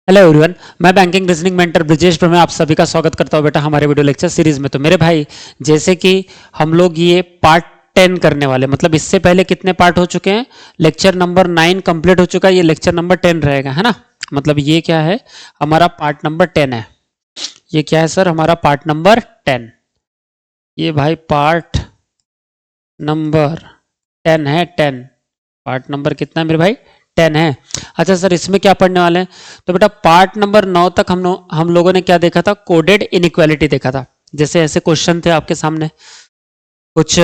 Hello everyone, मैं banking reasoning mentor Brijesh ब्रह्म आप सभी का स्वागत करता हूं बेटा हमारे वीडियो लेक्चर सीरीज में। तो मेरे भाई, जैसे कि हम लोग ये पार्ट 10 करने वाले, मतलब इससे पहले कितने पार्ट हो चुके हैं? लेक्चर नंबर 9 कंप्लीट हो चुका है, ये लेक्चर नंबर 10 रहेगा, है ना। मतलब ये क्या है, हमारा पार्ट नंबर 10 है। ये क्या है सर? हमारा पार्ट नंबर 10। ये भाई पार्ट नंबर 10 है। 10 पार्ट नंबर कितना है मेरे भाई? 10 है। अच्छा सर, इसमें क्या पढ़ने वाले हैं? तो बेटा पार्ट नंबर 9 तक हम लोगों ने क्या देखा था? कोडेड इनइक्वालिटी देखा था। जैसे ऐसे क्वेश्चन थे आपके सामने, कुछ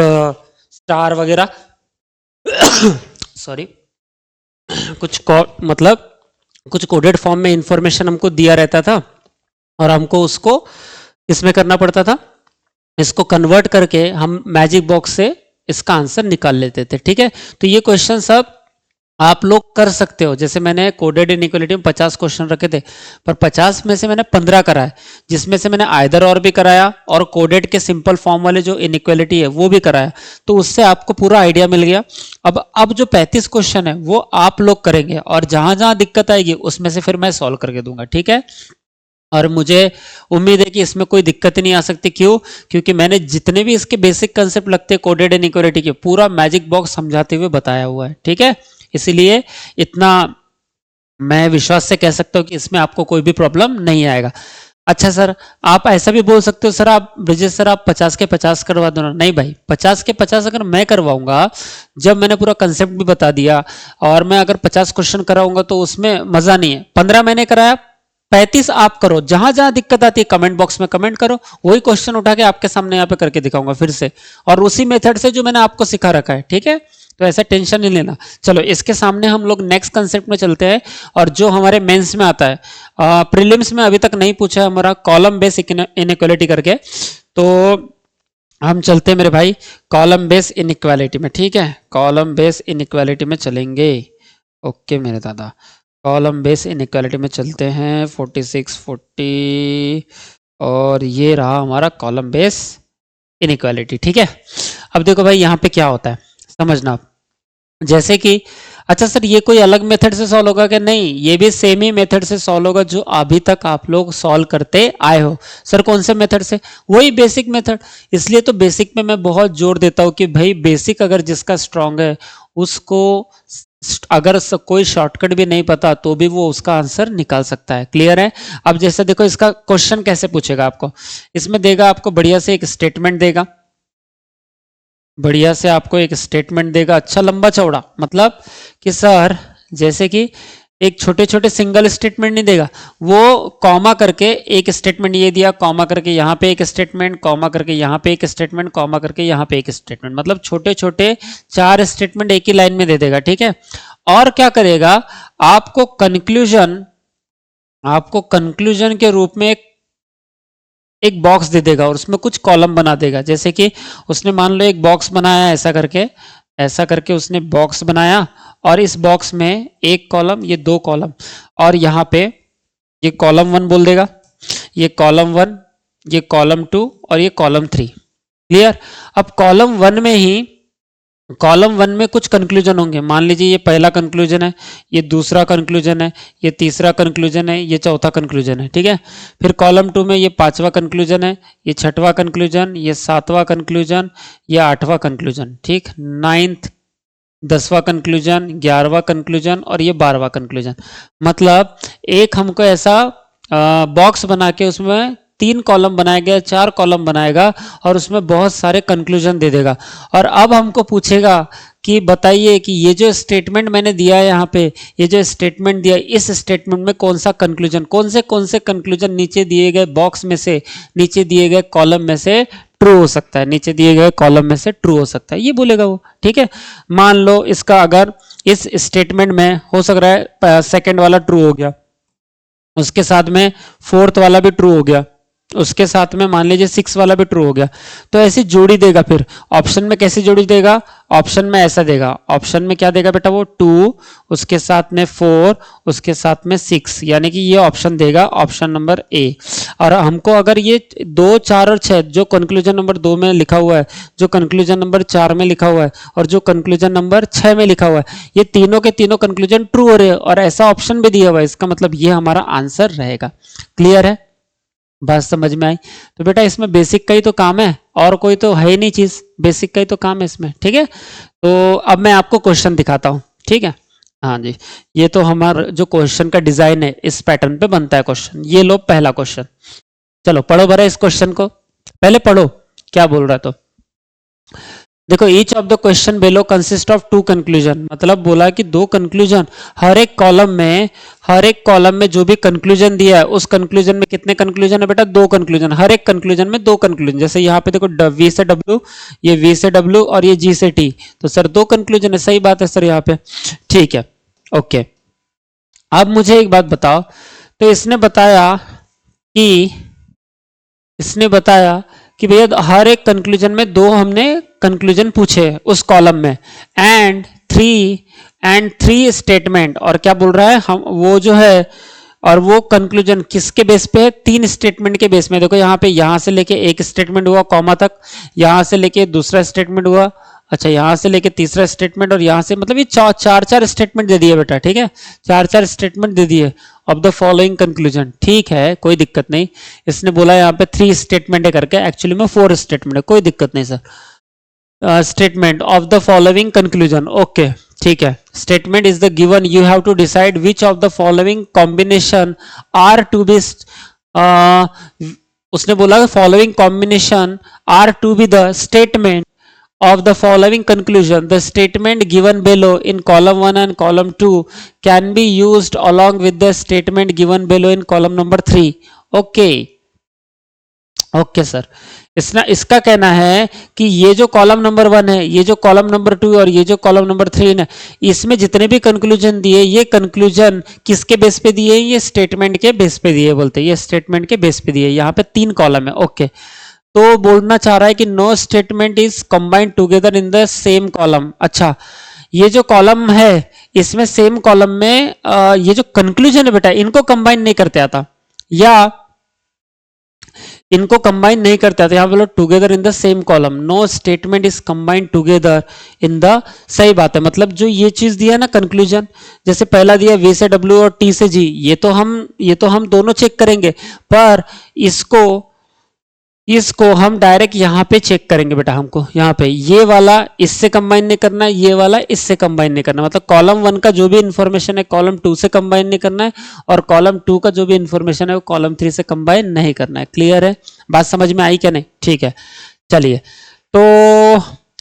स्टार वगैरह सॉरी मतलब कुछ कोडेड फॉर्म में इंफॉर्मेशन हमको दिया रहता था और हमको उसको इसमें करना पड़ता था, इसको कन्वर्ट करके हम मैजिक बॉक्स से इसका आंसर निकाल लेते थे। ठीक है, तो ये क्वेश्चन सब आप लोग कर सकते हो। जैसे मैंने कोडेड इनइक्वालिटी में 50 क्वेश्चन रखे थे, पर 50 में से मैंने 15 कराए, जिसमें से मैंने आइदर और भी कराया और कोडेड के सिंपल फॉर्म वाले जो इनइक्वालिटी है वो भी कराया। तो उससे आपको पूरा आइडिया मिल गया। अब जो 35 क्वेश्चन है वो आप लोग करेंगे और जहां जहां दिक्कत आएगी उसमें से फिर मैं सॉल्व करके दूंगा। ठीक है, और मुझे उम्मीद है कि इसमें कोई दिक्कत ही नहीं आ सकती। क्यों? क्योंकि मैंने जितने भी इसके बेसिक कंसेप्ट लगते हैं कोडेड इनइक्वालिटी के, पूरा मैजिक बॉक्स समझाते हुए बताया हुआ है। ठीक है, इसलिए इतना मैं विश्वास से कह सकता हूं कि इसमें आपको कोई भी प्रॉब्लम नहीं आएगा। अच्छा सर, आप ऐसा भी बोल सकते हो सर, आप ब्रिजेश सर आप 50 के 50 करवा दो ना। नहीं भाई, 50 के 50 अगर मैं करवाऊंगा, जब मैंने पूरा कंसेप्ट भी बता दिया और मैं अगर 50 क्वेश्चन कराऊंगा तो उसमें मजा नहीं है। 15 मैंने कराया, 35 आप करो। जहां जहां दिक्कत आती है कमेंट बॉक्स में कमेंट करो, वही क्वेश्चन उठा के आपके सामने यहाँ पे करके दिखाऊंगा फिर से, और उसी मेथड से जो मैंने आपको सिखा रखा है। ठीक है, तो ऐसा टेंशन नहीं लेना। चलो इसके सामने हम लोग नेक्स्ट कंसेप्ट में चलते हैं, और जो हमारे मेंस में आता है, प्रीलिम्स में अभी तक नहीं पूछा है हमारा, कॉलम बेस इनइक्वालिटी करके। तो हम चलते हैं मेरे भाई कॉलम बेस इनइक्वालिटी में। ठीक है, कॉलम बेस इनइक्वालिटी में चलेंगे। ओके मेरे दादा, कॉलम बेस इनइक्वालिटी में चलते हैं। 46 40 और ये रहा हमारा कॉलम बेस इनइक्वालिटी। ठीक है, अब देखो भाई यहाँ पे क्या होता है समझना आप। जैसे कि अच्छा सर, ये कोई अलग मेथड से सॉल्व होगा क्या? नहीं, ये भी सेम ही मेथड से सॉल्व होगा जो अभी तक आप लोग सॉल्व करते आए हो। सर कौन से मेथड से? वही बेसिक मेथड। इसलिए तो बेसिक में मैं बहुत जोर देता हूं कि भाई बेसिक अगर जिसका स्ट्रांग है उसको, अगर कोई शॉर्टकट भी नहीं पता तो भी वो उसका आंसर निकाल सकता है। क्लियर है? अब जैसे देखो इसका क्वेश्चन कैसे पूछेगा आपको, इसमें देगा आपको बढ़िया से एक स्टेटमेंट देगा, बढ़िया से आपको एक स्टेटमेंट देगा, अच्छा लंबा चौड़ा, मतलब कि सर जैसे कि एक छोटे छोटे सिंगल स्टेटमेंट नहीं देगा, वो कॉमा करके एक स्टेटमेंट ये दिया, कॉमा करके यहाँ पे एक स्टेटमेंट, कॉमा करके यहाँ पे एक स्टेटमेंट, कॉमा करके यहाँ पे एक स्टेटमेंट, मतलब छोटे छोटे 4 स्टेटमेंट एक ही लाइन में दे देगा। ठीक है, और क्या करेगा, आपको कंक्लूजन के रूप में एक बॉक्स दे देगा और उसमें कुछ कॉलम बना देगा। जैसे कि उसने मान लो एक बॉक्स बनाया, ऐसा करके उसने बॉक्स बनाया, और इस बॉक्स में एक कॉलम, ये 2 कॉलम, और यहाँ पे ये कॉलम 1 बोल देगा, ये कॉलम 1, ये कॉलम 2 और ये कॉलम 3। क्लियर? अब कॉलम वन में कुछ कंक्लूजन होंगे। मान लीजिए ये पहला कंक्लूजन है, ये दूसरा कंक्लूजन है, ये तीसरा कंक्लूजन है, ये चौथा कंक्लूजन है। ठीक है, फिर कॉलम 2 में ये 5वां कंक्लूजन है, ये 6वां कंक्लूजन, ये 7वां कंक्लूजन, ये 8वां कंक्लूजन। ठीक, 9th 10वां कंक्लूजन, 11वां कंक्लूजन और ये 12वां कंक्लूजन। मतलब एक हमको ऐसा बॉक्स बना के उसमें 3 कॉलम बनाएगा, 4 कॉलम बनाएगा और उसमें बहुत सारे कंक्लूजन दे देगा। और अब हमको पूछेगा कि बताइए कि ये जो स्टेटमेंट मैंने दिया है यहाँ पे, ये जो स्टेटमेंट दिया, इस स्टेटमेंट में कौन से कंक्लूजन नीचे दिए गए बॉक्स में से, नीचे दिए गए कॉलम में से ट्रू हो सकता है, नीचे दिए गए कॉलम में से ट्रू हो सकता है, ये बोलेगा वो। ठीक है, मान लो इसका अगर इस स्टेटमेंट में हो सक रहा है सेकंड वाला ट्रू हो गया, उसके साथ में 4th वाला भी ट्रू हो गया, उसके साथ में मान लीजिए 6 वाला भी ट्रू हो गया, तो ऐसी जोड़ी देगा। फिर ऑप्शन में कैसी जोड़ी देगा, ऑप्शन में ऐसा देगा, ऑप्शन में क्या देगा बेटा वो 2, उसके साथ में 4, उसके साथ में 6, यानी कि ये ऑप्शन देगा ऑप्शन नंबर ए। और हमको अगर ये 2, 4 और 6 जो कंक्लूजन नंबर 2 में लिखा हुआ है, जो कंक्लूजन नंबर 4 में लिखा हुआ है और जो कंक्लूजन नंबर 6 में लिखा हुआ है, ये तीनों के तीनों कंक्लूजन ट्रू हो रहे हैं और ऐसा ऑप्शन भी दिया हुआ है, इसका मतलब ये हमारा आंसर रहेगा। क्लियर है, बात समझ में आई? तो बेटा इसमें बेसिक का ही तो काम है, और कोई तो है ही नहीं चीज, बेसिक का ही तो काम है इसमें। ठीक है, तो अब मैं आपको क्वेश्चन दिखाता हूं। ठीक है, हाँ जी, ये तो हमारा जो क्वेश्चन का डिजाइन है इस पैटर्न पे बनता है क्वेश्चन। ये लो पहला क्वेश्चन, चलो पढ़ो भरा इस क्वेश्चन को, पहले पढ़ो क्या बोल रहा है। तो देखो, each of the question below consist of 2 conclusion, मतलब बोला कि 2 कंक्लूजन, हर एक कॉलम में जो भी कंक्लूजन दिया है उस कंक्लूजन में कितने कंक्लूजन है बेटा, 2 कंक्लूजन, हर एक कंक्लूजन में 2 कंक्लूजन। जैसे यहाँ पे देखो वी से डब्ल्यू, ये वी से डब्ल्यू और ये जी से टी, तो सर 2 कंक्लूजन है। सही बात है सर यहाँ पे, ठीक है, ओके। अब मुझे एक बात बताओ, तो इसने बताया कि भैया हर एक कंक्लूजन में 2 हमने कंक्लूजन पूछे उस कॉलम में, एंड 3 स्टेटमेंट, और क्या बोल रहा है हम वो जो है, और वो कंक्लूजन किसके बेस पे है, 3 स्टेटमेंट के बेस में। देखो यहाँ पे, यहाँ से लेके एक स्टेटमेंट हुआ कॉमा तक, यहाँ से लेके दूसरा स्टेटमेंट हुआ, अच्छा यहाँ से लेके तीसरा स्टेटमेंट, और यहाँ से, मतलब ये 4 स्टेटमेंट दे दिए बेटा। ठीक है, 4 स्टेटमेंट दे दिए ऑफ द फॉलोइंग कंक्लूजन। ठीक है, कोई दिक्कत नहीं। इसने बोला यहाँ पे 3 स्टेटमेंट है करके, एक्चुअली में 4 स्टेटमेंट है, कोई दिक्कत नहीं sir. Statement of the following conclusion, okay ठीक है। Statement is the given, you have to decide which of the following combination are to be, उसने बोला following combination are to be the statement of the following conclusion. The statement given below in column 1 and column 2 can be used along with the statement given below in column number 3. Okay sir, इसका कहना है कि ये जो column number 1 है, ये जो column number 2 और ये जो कॉलम नंबर 3 है, इसमें जितने भी कंक्लूजन दिए, ये कंक्लूजन किसके बेस पे दिए, ये स्टेटमेंट के बेस पे दिए, बोलते हैं ये स्टेटमेंट के बेस पे दिए। यहाँ पे 3 कॉलम है, ओके। तो बोलना चाह रहा है कि no statement is combined together in the same column. अच्छा, ये जो कॉलम है इसमें सेम कॉलम में ये जो कंक्लूजन है बेटा, इनको कंबाइन नहीं करते आता, या इनको कंबाइन नहीं करते आता। यहां बोलो together in the same column, no statement is combined together in the, सही बात है। मतलब जो ये चीज दिया ना कंक्लूजन, जैसे पहला दिया वी से डब्ल्यू और टी से जी, ये तो हम दोनों चेक करेंगे, पर इसको हम डायरेक्ट यहाँ पे चेक करेंगे बेटा। हमको यहाँ पे ये वाला इससे कंबाइन नहीं करना है, ये वाला इससे कंबाइन नहीं करना, मतलब कॉलम 1 का जो भी इंफॉर्मेशन है कॉलम 2 से कंबाइन नहीं करना है, और कॉलम 2 का जो भी इंफॉर्मेशन है वो कॉलम 3 से कंबाइन नहीं करना है। क्लियर है, बात समझ में आई क्या नहीं? ठीक है, चलिए तो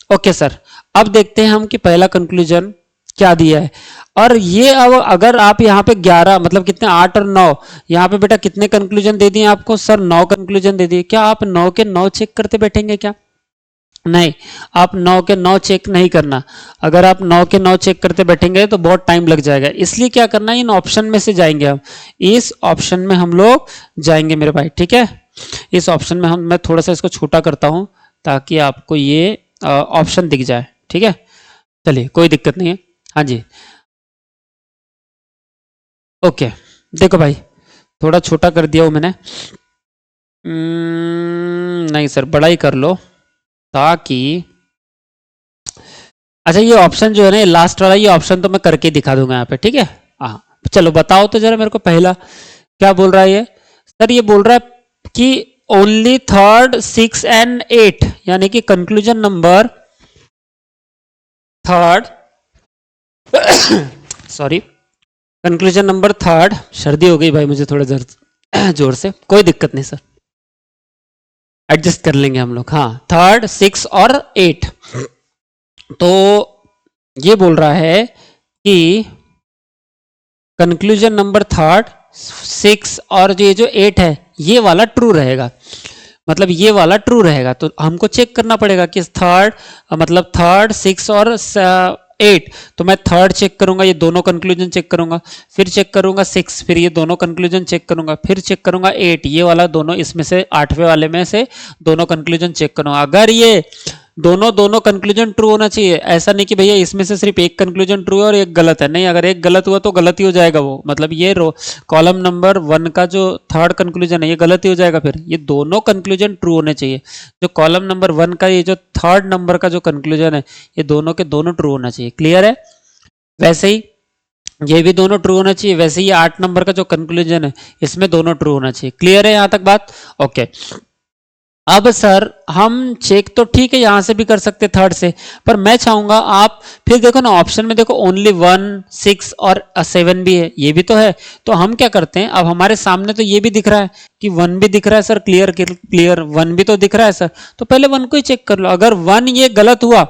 ओके सर, अब देखते हैं हम कि पहला कंक्लूजन क्या दिया है। और ये अब अगर आप यहाँ पे 11, मतलब कितने 8 और 9, यहाँ पे बेटा कितने कंक्लूजन दे दिए आपको? सर 9 कंक्लूजन दे दिए। क्या आप 9 के 9 चेक करते बैठेंगे क्या? नहीं, आप 9 के 9 चेक नहीं करना। अगर आप 9 के 9 चेक करते बैठेंगे तो बहुत टाइम लग जाएगा। इसलिए क्या करना है, इन ऑप्शन में से जाएंगे हम, इस ऑप्शन में हम लोग जाएंगे मेरे भाई। ठीक है, इस ऑप्शन में मैं थोड़ा सा इसको छोटा करता हूं ताकि आपको ये ऑप्शन दिख जाए। ठीक है, चलिए कोई दिक्कत नहीं है। हाँ जी, ओके। देखो भाई, थोड़ा छोटा कर दिया हूं मैंने, नहीं सर बड़ा ही कर लो ताकि, अच्छा ये ऑप्शन जो है ना, लास्ट वाला ये ऑप्शन तो मैं करके दिखा दूंगा यहाँ पे। ठीक है, हाँ चलो बताओ तो जरा मेरे को पहला क्या बोल रहा है ये? सर ये बोल रहा है कि ओनली 3rd, 6 and 8, यानी कि conclusion number 3rd sorry, conclusion number 3rd, सर्दी हो गई भाई मुझे थोड़ा जोर से, कोई दिक्कत नहीं सर, एडजस्ट कर लेंगे हम लोग। हाँ, 3rd, 6 और 8, तो ये बोल रहा है कि कंक्लूजन नंबर 3rd, 6 और ये जो 8 है ये वाला ट्रू रहेगा, मतलब ये वाला ट्रू रहेगा। तो हमको चेक करना पड़ेगा कि 3rd, मतलब 3rd, 6 और 8, तो मैं थर्ड चेक करूंगा, ये दोनों कंक्लूजन चेक करूंगा, फिर चेक करूंगा 6, फिर ये दोनों कंक्लूजन चेक करूंगा, फिर चेक करूंगा 8, ये वाला दोनों, इसमें से 8वें वाले में से दोनों कंक्लूजन चेक करूंगा। अगर ये दोनों कंक्लूजन ट्रू होना चाहिए, ऐसा नहीं कि भैया इसमें से सिर्फ एक कंक्लूजन ट्रू है और एक गलत है, नहीं, अगर एक गलत हुआ तो गलत ही हो जाएगा वो, मतलब ये कॉलम नंबर 1 का जो थर्ड कंक्लूजन है ये गलत ही हो जाएगा, फिर ये दोनों कंक्लूजन ट्रू होने चाहिए। जो कॉलम नंबर 1 का ये जो थर्ड नंबर का जो कंक्लूजन है ये दोनों के दोनों ट्रू होना चाहिए। क्लियर है? वैसे ही ये भी दोनों ट्रू होना चाहिए, वैसे ही 8 नंबर का जो कंक्लूजन है इसमें दोनों ट्रू होना चाहिए। क्लियर है यहाँ तक बात? ओके। अब सर हम चेक तो ठीक है यहां से भी कर सकते थर्ड से, पर मैं चाहूंगा आप फिर देखो ना ऑप्शन में देखो ओनली 1, 6 और 7 भी है, ये भी तो है। तो हम क्या करते हैं, अब हमारे सामने तो ये भी दिख रहा है कि 1 भी दिख रहा है सर, क्लियर 1 भी तो दिख रहा है सर, तो पहले 1 को ही चेक कर लो। अगर 1 ये गलत हुआ,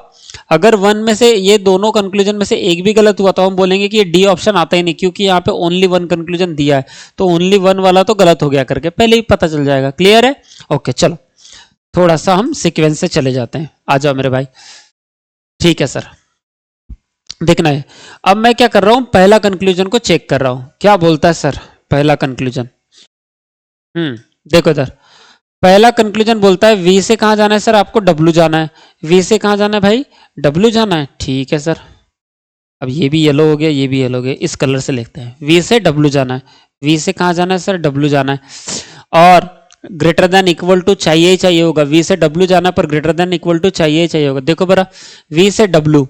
अगर 1 में से ये दोनों कंक्लूजन में से एक भी गलत हुआ तो हम बोलेंगे कि ये डी ऑप्शन आता ही नहीं, क्योंकि यहाँ पे ओनली 1 कंक्लूजन दिया है, तो ओनली 1 वाला तो गलत हो गया करके पहले ही पता चल जाएगा। क्लियर है? ओके, चलो थोड़ा सा हम सीक्वेंस से चले जाते हैं, आ जाओ मेरे भाई। ठीक है सर, देखना है अब मैं क्या कर रहा हूं, पहला कंक्लूजन को चेक कर रहा हूं, क्या बोलता है सर पहला कंक्लूजन। देखो इधर पहला कंक्लूजन बोलता है वी से कहां जाना है सर, आपको डब्ल्यू जाना है। वी से कहां जाना है भाई, डब्ल्यू जाना है। ठीक है सर, अब ये भी येलो हो गया, ये भी येलो हो गया, इस कलर से लिखते हैं, वी से डब्ल्यू जाना है। वी से कहां जाना है सर, डब्ल्यू जाना है, और ग्रेटर देन इक्वल टू चाहिए ही चाहिए होगा, वी से डब्ल्यू जाना पर ग्रेटर देन इक्वल टू चाहिए ही चाहिए होगा। देखो बरा, वी से डब्ल्यू,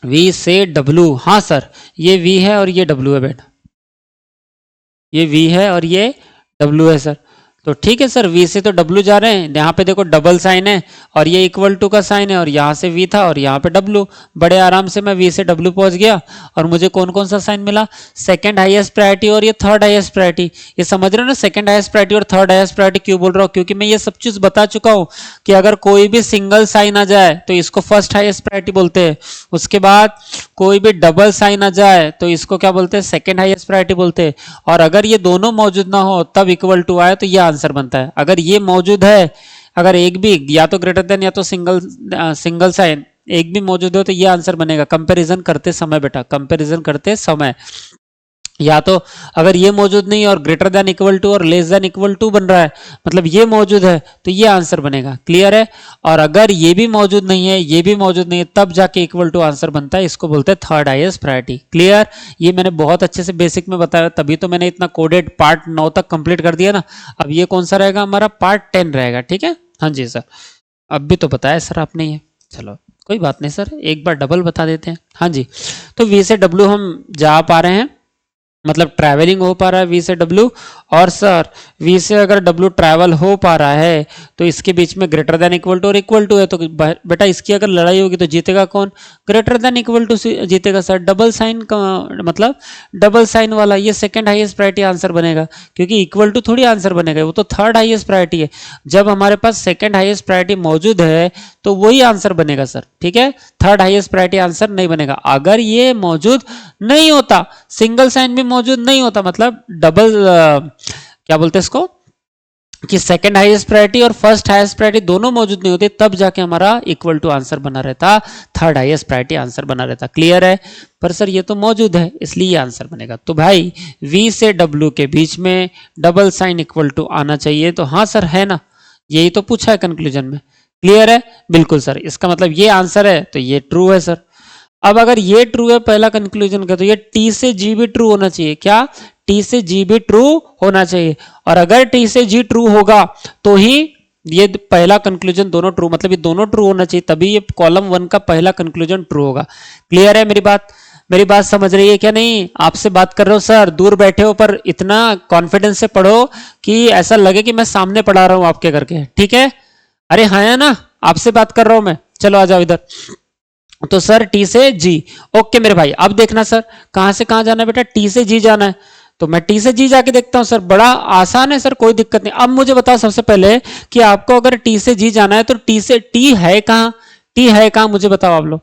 वी से डब्ल्यू, हाँ सर ये वी है और ये डब्ल्यू है बेटा, ये वी है और ये डब्ल्यू है सर। तो ठीक है सर, वी से तो डब्ल्यू जा रहे हैं, यहाँ पे देखो डबल साइन है और ये इक्वल टू का साइन है, और यहाँ से वी था और यहाँ पे डब्ल्यू, बड़े आराम से मैं वी से डब्ल्यू पहुंच गया। और मुझे कौन कौन सा साइन मिला, सेकंड हाईएस्ट प्रायोरिटी और ये थर्ड हाईएस्ट प्रायोरिटी। ये समझ रहे हो ना, सेकंड हाईएस्ट प्रायोरिटी और थर्ड हाईएस्ट प्रायोरिटी क्यों बोल रहा हूँ, क्योंकि मैं ये सब चीज बता चुका हूँ कि अगर कोई भी सिंगल साइन आ जाए तो इसको फर्स्ट हाईएस्ट प्रायोरिटी बोलते हैं, उसके बाद कोई भी डबल साइन आ जाए तो इसको क्या बोलते हैं, सेकंड हाईएस्ट प्रायोरिटी बोलते हैं। और अगर ये दोनों मौजूद ना हो तब इक्वल टू आए तो ये आंसर बनता है। अगर ये मौजूद है, अगर एक भी या तो ग्रेटर देन या तो सिंगल साइन एक भी मौजूद हो तो ये आंसर बनेगा। कंपैरिजन करते समय बेटा, कंपैरिजन करते समय या तो अगर ये मौजूद नहीं और ग्रेटर देन इक्वल टू और लेस देन इक्वल टू बन रहा है, मतलब ये मौजूद है तो ये आंसर बनेगा। क्लियर है? और अगर ये भी मौजूद नहीं है, ये भी मौजूद नहीं है, तब जाके इक्वल टू आंसर बनता है, इसको बोलते हैं थर्ड हाईएस्ट प्रायोरिटी। क्लियर? ये मैंने बहुत अच्छे से बेसिक में बताया, तभी तो मैंने इतना कोडेड पार्ट 9 तक कंप्लीट कर दिया ना। अब ये कौन सा रहेगा, हमारा पार्ट 10 रहेगा। ठीक है, हाँ जी सर, अब भी तो बताया सर आपने ये, चलो कोई बात नहीं सर, एक बार डबल बता देते हैं। हाँ जी, तो वी से डब्ल्यू हम जा पा रहे हैं, मतलब ट्रैवलिंग हो पा रहा है वी से डब्ल्यू। और सर वी से अगर डब्ल्यू ट्रैवल हो पा रहा है तो इसके बीच में ग्रेटर देन इक्वल टू और इक्वल टू है, तो बेटा इसकी अगर लड़ाई होगी तो जीतेगा कौन, ग्रेटर देन इक्वल टू जीतेगा सर। डबल साइन का मतलब डबल साइन वाला, ये सेकंड हाईएस्ट प्रायोरिटी आंसर बनेगा, क्योंकि इक्वल टू थोड़ी आंसर बनेगा, वो तो थर्ड हाईएस्ट प्रायोरिटी है। जब हमारे पास सेकंड हाईएस्ट प्रायोरिटी मौजूद है तो वही आंसर बनेगा सर। ठीक है, थर्ड हाईएस्ट प्रायोरिटी आंसर नहीं बनेगा। अगर ये मौजूद नहीं होता, सिंगल साइन भी मौजूद नहीं होता, मतलब डबल क्या बोलते हैं इसको, कि सेकंड हाईएस्ट प्रायोरिटी और फर्स्ट हाईएस्ट प्रायोरिटी दोनों मौजूद नहीं होते, तब जाके हमारा इक्वल टू आंसर बना रहता, थर्ड हाईएस्ट प्रायोरिटी आंसर बना रहता। क्लियर है? पर सर ये तो मौजूद है इसलिए ये आंसर बनेगा। तो भाई वी से डब्ल्यू के बीच में डबल साइन इक्वल टू आना चाहिए, तो हाँ सर है ना, यही तो पूछा है कंक्लूजन में। क्लियर है? बिल्कुल सर, इसका मतलब ये आंसर है तो ये ट्रू है सर। अब अगर ये ट्रू है पहला कंक्लूजन का, तो ये टी से जी भी ट्रू होना चाहिए। क्या? टी से जी भी ट्रू होना चाहिए। और अगर टी से जी ट्रू होगा तो ही ये पहला कंक्लूजन दोनों ट्रू, मतलब ये दोनों ट्रू होना चाहिए, तभी ये कॉलम 1 का पहला कंक्लूजन ट्रू होगा। क्लियर है मेरी बात? मेरी बात समझ रही है क्या नहीं? आपसे बात कर रहा हूं सर, दूर बैठे हो पर इतना कॉन्फिडेंस से पढ़ो कि ऐसा लगे कि मैं सामने पढ़ा रहा हूं आपके करके। ठीक है? अरे हाँ है ना, आपसे बात कर रहा हूं मैं। चलो आ जाओ इधर। तो सर टी से जी, ओके मेरे भाई। अब देखना सर कहां से कहां जाना है बेटा, टी से जी जाना है, तो मैं टी से जी जाके देखता हूं सर, बड़ा आसान है सर, कोई दिक्कत नहीं। अब मुझे बताओ सबसे पहले कि आपको अगर टी से जी जाना है तो टी से टी है कहां, टी है कहां मुझे बताओ आप लोग।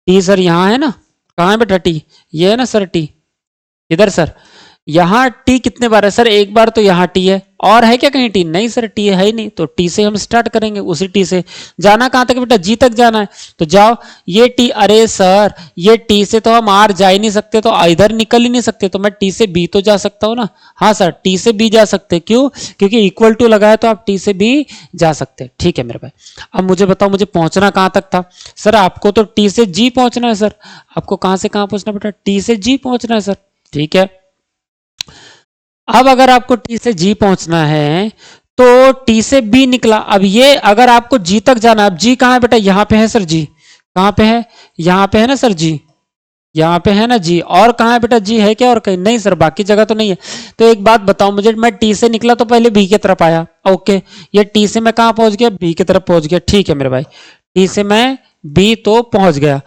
टी सर यहां है ना, कहां है बेटा टी, ये है ना सर टी, इधर सर यहाँ टी कितने बार है सर? एक बार तो यहाँ टी है, और है क्या कहीं टी? नहीं सर, टी है ही नहीं, तो टी से हम स्टार्ट करेंगे, उसी टी से। जाना कहाँ तक बेटा? जी तक जाना है, तो जाओ। ये टी, अरे सर ये टी से तो हम आर जा ही नहीं सकते, तो इधर निकल ही नहीं सकते, तो मैं टी से बी तो जा सकता हूँ ना? हाँ सर, टी से बी जा सकते। क्यों? क्योंकि इक्वल टू लगा है, तो आप टी से बी जा सकते हैं। ठीक है मेरे भाई, अब मुझे बताओ मुझे पहुंचना कहाँ तक था? सर आपको तो टी से जी पहुंचना है सर। आपको कहाँ से कहाँ पहुंचना बेटा? टी से जी पहुंचना है सर। ठीक है, अब अगर आपको टी से जी पहुंचना है तो टी से बी निकला। अब ये अगर आपको जी तक जाना है, अब जी कहां है बेटा? यहां पे है सर जी। कहां पे है? यहां पे है ना सर जी, यहां पे है ना जी। और कहां है बेटा जी? है क्या और कहीं? नहीं सर, बाकी जगह तो नहीं है। तो एक बात बताओ मुझे, मैं टी से निकला तो पहले बी की तरफ आया, ओके, ये टी से मैं कहां पहुंच गया? बी की तरफ पहुंच गया। ठीक है मेरे भाई, टी से मैं बी तो पहुंच गया।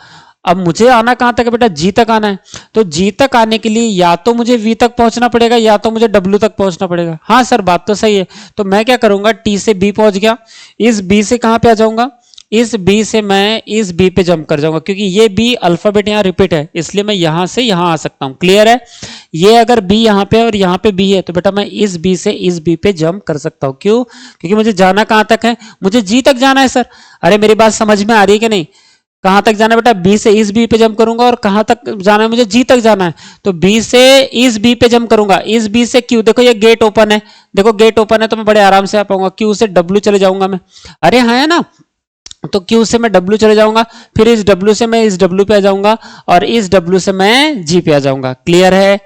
अब मुझे आना कहां तक है बेटा? जी तक आना है। तो जी तक आने के लिए या तो मुझे वी तक पहुंचना पड़ेगा, या तो मुझे डब्ल्यू तक पहुंचना पड़ेगा। हाँ सर, बात तो सही है। तो मैं क्या करूंगा? टी से बी पहुंच गया, इस बी से कहां पे आ जाऊंगा? इस बी से मैं इस बी पे जंप कर जाऊंगा, क्योंकि ये बी अल्फाबेट यहाँ रिपीट है, इसलिए मैं यहां से यहां आ सकता हूं। क्लियर है? ये अगर बी यहाँ पे और यहाँ पे बी है, तो बेटा मैं इस बी से इस बी पे जंप कर सकता हूं। क्यों? क्योंकि मुझे जाना कहां तक है? मुझे जी तक जाना है सर। अरे मेरी बात समझ में आ रही है कि नहीं? कहां तक जाना है बेटा? बी से इस बी पे जंप करूंगा, और कहां तक जाना है मुझे? जी तक जाना है, तो बी से इस बी पे जंप करूंगा। इस बी से क्यू, देखो ये गेट ओपन है, देखो गेट ओपन है, तो मैं बड़े आराम से आ पाऊंगा। क्यू से डब्ल्यू चले जाऊंगा मैं। अरे हाँ है ना? तो क्यू से मैं डब्ल्यू चले जाऊंगा, फिर इस डब्ल्यू से मैं इस डब्ल्यू पे आ जाऊंगा, और इस डब्ल्यू से मैं जी पे आ जाऊंगा। क्लियर है?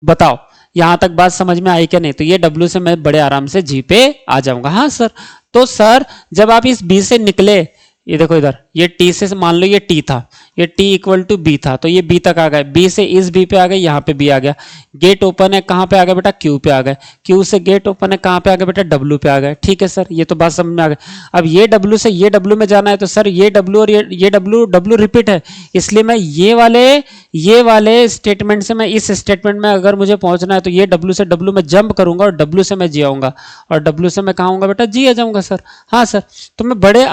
बताओ यहां तक बात समझ में आई क्या नहीं? तो ये डब्ल्यू से मैं बड़े आराम से जी पे आ जाऊंगा। हाँ सर, तो सर जब आप इस बी से निकले, ये देखो इधर, ये टी से मान लो ये टी था, ये टी इक्वल टू बी था, तो ये बी तक आ गए, बी से इस बी पे आ गए, यहाँ पे बी आ गया। गेट ओपन है, कहाँ पे आ गए बेटा? क्यू पे आ गए। क्यू से गेट ओपन है, कहाँ पे आ गए बेटा? डब्ल्यू पे आ गए। ठीक है सर, ये तो बात समझ में आ गई। अब ये डब्ल्यू से ये डब्ल्यू में जाना है, तो सर ये डब्ल्यू और ये डब्ल्यू डब्ल्यू रिपीट है, इसलिए मैं ये वाले स्टेटमेंट से मैं इस स्टेटमेंट में अगर मुझे पहुंचना है, तो ये डब्ल्यू से डब्ल्यू में जंप करूंगा, और डब्ल्यू से मैं जी आऊंगा, और डब्ल्यू से मैं कहाँ आऊंगा बेटा? जी आ जाऊंगा सर। हाँ सर, तो मैं बड़े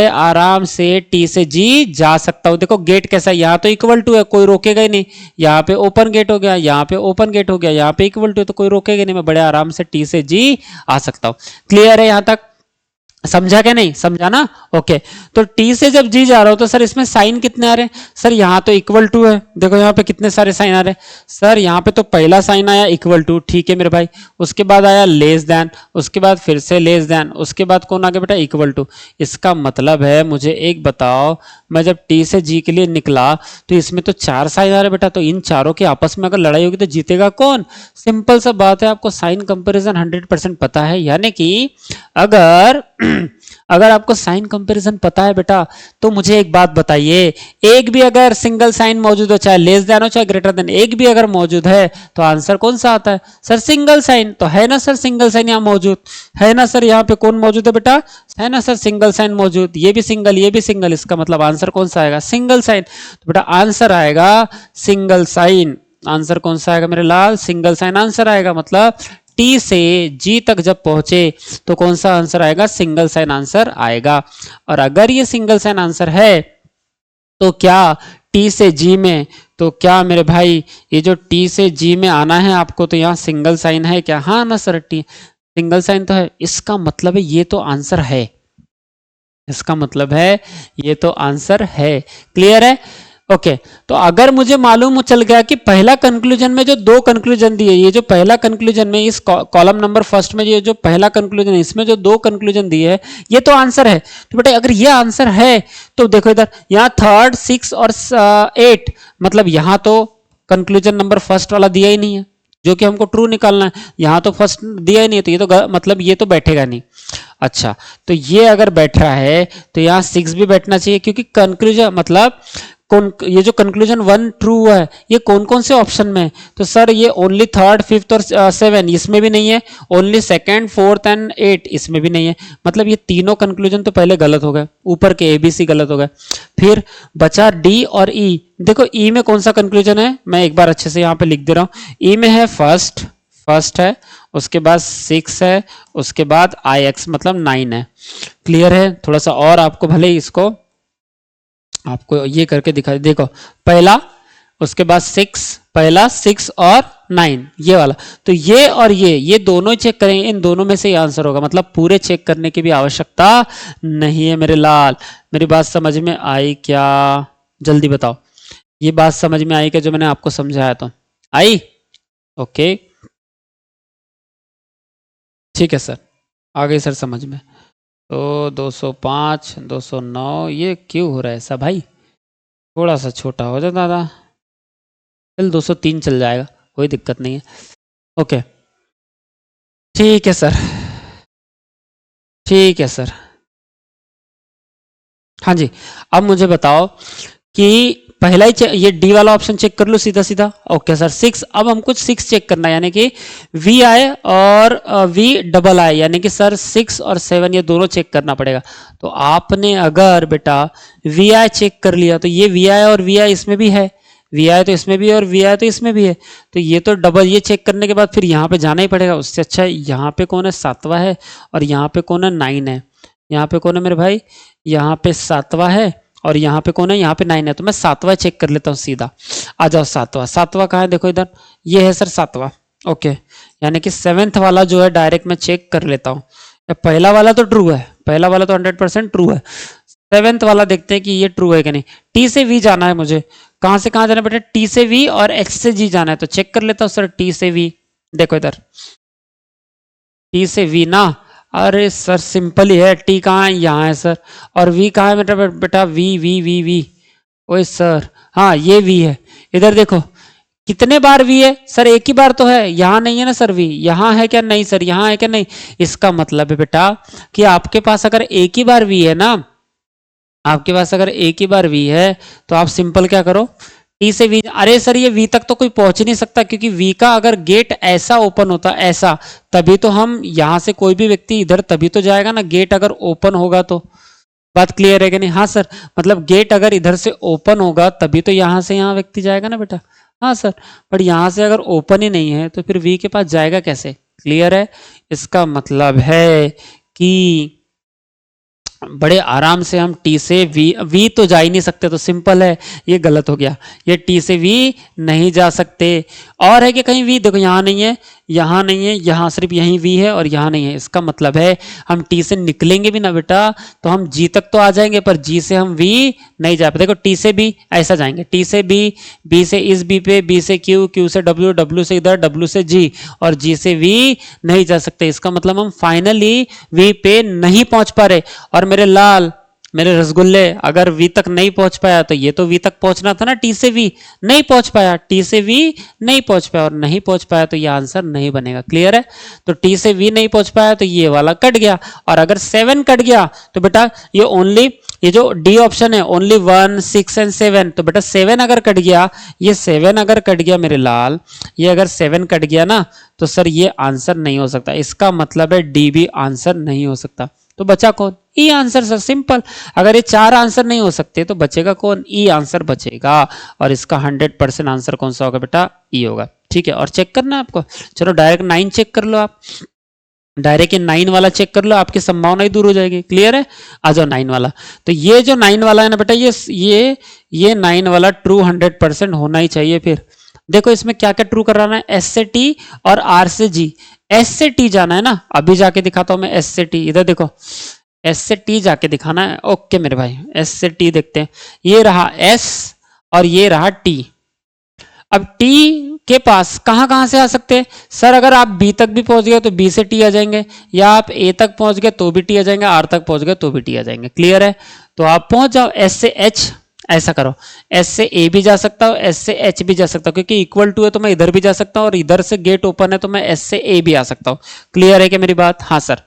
आराम से टी से जी जा सकता हूं। देखो गेट कैसा है, यहाँ तो इक्वल टू है, कोई रोकेगा ही नहीं। यहाँ पे ओपन गेट हो गया, यहाँ पे ओपन गेट हो गया, यहाँ पे इक्वल टू है, तो कोई रोकेगा नहीं। मैं बड़े आराम से टी से जी आ सकता हूं। क्लियर है यहां तक? समझा क्या नहीं? समझा ना? ओके, तो टी से जब जी जा रहा हो, तो सर इसमें साइन कितने आ रहे हैं? सर यहाँ तो इक्वल टू है, देखो यहाँ पे कितने सारे साइन आ रहे हैं। सर यहाँ पे तो पहला साइन आया इक्वल टू, ठीक है मेरे भाई, उसके बाद आया लेस देन, उसके बाद फिर से लेस देन, उसके बाद कौन आ गया बेटा? Equal to. इसका मतलब है, मुझे एक बताओ, मैं जब टी से जी के लिए निकला, तो इसमें तो चार साइन आ रहे बेटा, तो इन चारों के आपस में अगर लड़ाई होगी तो जीतेगा कौन? सिंपल सा बात है, आपको साइन कंपेरिजन 100% पता है, यानी कि अगर अगर आपको साइन कंपैरिजन पता है बेटा, तो मुझे एक बात बताइए, एक भी अगर सिंगल साइन मौजूद हो, चाहे लेस देन हो चाहे ग्रेटर देन, एक भी अगर मौजूद है, तो आंसर कौन सा आता है? Sir single sign. तो है ना सर सिंगल साइन यहाँ मौजूद? है ना सर? यहाँ पे कौन मौजूद है बेटा? है ना सर सिंगल साइन मौजूद? ये भी सिंगल, ये भी सिंगल, इसका मतलब आंसर कौन सा आएगा? Single sign. तो बेटा आंसर आएगा सिंगल साइन। आंसर कौन सा आएगा मेरे लाल? सिंगल साइन आंसर आएगा। मतलब टी से जी तक जब पहुंचे, तो कौन सा आंसर आएगा? सिंगल साइन आंसर आएगा। और अगर ये सिंगल साइन आंसर है, तो क्या टी से जी में, तो क्या मेरे भाई ये जो टी से जी में आना है आपको, तो यहाँ सिंगल साइन है क्या? हाँ ना सर, टी सिंगल साइन तो है, इसका मतलब है ये तो आंसर है, इसका मतलब है ये तो आंसर है। क्लियर है? ओके, तो अगर मुझे मालूम चल गया कि पहला कंक्लूजन में जो दो कंक्लूजन दिए, ये जो पहला कंक्लूजन में इस कॉलम नंबर फर्स्ट में ये जो पहला कंक्लूजन है, इसमें जो दो कंक्लूजन दिए है, ये तो आंसर है। तो बेटा अगर ये आंसर है, तो देखो इधर, यहाँ 3, 6 और 8, मतलब यहाँ तो कंक्लूजन नंबर फर्स्ट वाला दिया ही नहीं है, जो कि हमको ट्रू निकालना है। यहाँ तो फर्स्ट दिया ही नहीं है, तो ये तो मतलब ये तो बैठेगा नहीं। अच्छा, तो ये अगर बैठ रहा है, तो यहाँ 6 भी बैठना चाहिए, क्योंकि कंक्लूजन मतलब कौन, ये जो कंक्लूजन 1 ट्रू है, ये कौन कौन से ऑप्शन में है? तो सर ये ओनली 3rd, 5th और 7 इसमें भी नहीं है, ओनली 2nd, 4th एंड 8 इसमें भी नहीं है। मतलब ये तीनों कंक्लूजन तो पहले गलत हो गए, ऊपर के ABC गलत हो गए। फिर बचा डी और ई। देखो ई में कौन सा कंक्लूजन है, मैं एक बार अच्छे से यहाँ पे लिख दे रहा हूँ। ई में है फर्स्ट है, उसके बाद 6 है, उसके बाद IX मतलब 9 है। क्लियर है? थोड़ा सा और आपको भले इसको आपको ये करके दिखा, देखो पहला, उसके बाद 6, पहला 6 और 9 ये वाला, तो ये और ये दोनों चेक करेंगे, इन दोनों में से ये आंसर होगा, मतलब पूरे चेक करने की भी आवश्यकता नहीं है मेरे लाल। मेरी बात समझ में आई क्या? जल्दी बताओ, ये बात समझ में आई क्या जो मैंने आपको समझाया? तो आई? ओके ठीक है सर, आ गई सर समझ में। तो 205 209 ये क्यों हो रहा है ऐसा भाई? थोड़ा सा छोटा हो जाता था, चल 203 चल जाएगा, कोई दिक्कत नहीं है। ओके ठीक है सर, ठीक है सर। हाँ जी, अब मुझे बताओ कि पहला ही ये डी वाला ऑप्शन चेक कर लो सीधा सीधा। ओके सर 6, अब हमको 6 चेक करना है, यानी कि वी आई और वी डबल आई, यानी कि सर 6 और 7 ये दोनों चेक करना पड़ेगा। तो आपने अगर बेटा वी आई चेक कर लिया तो ये वी आई और वी आई इसमें भी है, वी आई तो इसमें भी है और वी आई तो इसमें भी है, तो ये तो डबल, ये चेक करने के बाद फिर यहाँ पे जाना ही पड़ेगा। उससे अच्छा यहाँ पे कौन है? 7वां है, और यहाँ पे कौन है? 9 है। यहाँ पे कौन है मेरे भाई? यहाँ पे 7वां है, और यहाँ पे कौन है? यहाँ पे 9 है। तो मैं 7वां चेक कर लेता हूँ सीधा। आ जाओ 7वां, 7वां कहाँ है? देखो इधर, ये है सर 7वां। ओके, यानी कि 7th वाला जो है डायरेक्ट मैं चेक कर लेता हूँ। पहला वाला तो ट्रू है, पहला वाला तो 100% ट्रू है। 7th वाला देखते हैं कि ये ट्रू है कि नहीं। टी से वी जाना है मुझे, कहाँ से कहाँ जाना है बेटा? टी से वी और एच से जी जाना है, तो चेक कर लेता हूँ सर टी से वी। देखो इधर टी से वी ना, अरे सर सिंपल ही है, टी कहाँ है? यहाँ है सर, और वी कहाँ है बेटा? बेटा वी वी वी वी, ओए सर हाँ ये वी है। इधर देखो कितने बार वी है सर? एक ही बार तो है, यहाँ नहीं है ना सर वी, यहाँ है क्या? नहीं सर, यहाँ है क्या? नहीं। इसका मतलब है बेटा कि आपके पास अगर एक ही बार वी है ना, आपके पास अगर एक ही बार वी है तो आप सिंपल क्या करो, टी से वी। अरे सर ये वी तक तो कोई पहुंच ही नहीं सकता, क्योंकि वी का अगर गेट ऐसा ओपन होता ऐसा, तभी तो हम यहां से कोई भी व्यक्ति इधर तभी तो जाएगा ना, गेट अगर ओपन होगा तो। बात क्लियर है कि नहीं? हाँ सर, मतलब गेट अगर इधर से ओपन होगा तभी तो यहां से यहाँ व्यक्ति जाएगा ना बेटा। हाँ सर, पर यहां से अगर ओपन ही नहीं है तो फिर वी के पास जाएगा कैसे? क्लियर है? इसका मतलब है कि बड़े आराम से हम टी से वी तो जा ही नहीं सकते, तो सिंपल है ये गलत हो गया, ये टी से वी नहीं जा सकते। और है कि कहीं वी, देखो यहाँ नहीं है, यहाँ नहीं है, यहाँ सिर्फ यहीं वी है और यहाँ नहीं है। इसका मतलब है हम टी से निकलेंगे भी ना बेटा तो हम जी तक तो आ जाएंगे, पर जी से हम वी नहीं जा पाते। देखो टी से बी ऐसा जाएंगे, टी से बी, बी से इस बी पे, बी से क्यू, क्यू से डब्ल्यू, डब्ल्यू से इधर, डब्ल्यू से जी, और जी से वी नहीं जा सकते। इसका मतलब हम फाइनली वी पे नहीं पहुंच पा रहे। और मेरे लाल, मेरे रसगुल्ले, अगर वी तक नहीं पहुंच पाया तो ये तो वी तक पहुंचना था ना, टी से वी नहीं पहुंच पाया, टी से वी नहीं पहुंच पाया, और नहीं पहुंच पाया तो ये आंसर नहीं बनेगा। क्लियर है? तो टी से वी नहीं पहुंच पाया तो ये वाला कट गया, और अगर 7 कट गया तो बेटा ये ओनली, ये जो डी ऑप्शन है ओनली 1 6 एंड 7, तो बेटा 7 अगर कट गया, ये 7 अगर कट गया मेरे लाल, ये अगर 7 कट गया ना तो सर ये आंसर नहीं हो सकता। इसका मतलब है डी भी आंसर नहीं हो सकता। तो बचा कौन? ई आंसर सर, सिंपल। अगर ये 4 आंसर नहीं हो सकते तो बचेगा कौन? ई आंसर बचेगा, और इसका 100% आंसर कौन सा होगा बेटा? ई होगा। ठीक है, और चेक करना है आपको। चलो डायरेक्ट 9 चेक कर लो आप, डायरेक्ट ये 9 वाला चेक कर लो, आपकी संभावना ही दूर हो जाएगी। क्लियर है? आ जाओ 9 वाला। तो ये जो 9 वाला है ना बेटा, ये 9 वाला ट्रू 100% होना ही चाहिए। फिर देखो इसमें क्या क्या ट्रू कराना है, एस से टी और आर से जी। एस से टी जाना है ना, अभी जाके दिखाता हूं मैं एस से टी। इधर देखो एस से टी जाके दिखाना है। ओके मेरे भाई, एस से टी देखते हैं। ये रहा एस और ये रहा टी। अब टी के पास कहां कहां से आ सकते हैं सर? अगर आप बी तक भी पहुंच गए तो बी से टी आ जाएंगे, या आप ए तक पहुंच गए तो भी टी आ जाएंगे, आर तक पहुंच गए तो भी टी आ जाएंगे। क्लियर है? तो आप पहुंच जाओ एस से एच, ऐसा करो, एस से ए भी जा सकता हूं, एस से एच भी जा सकता हूं, क्योंकि इक्वल टू है तो मैं इधर भी जा सकता हूं, और इधर से गेट ओपन है तो मैं एस से ए भी आ सकता हूं। क्लियर है क्या मेरी बात? हाँ सर,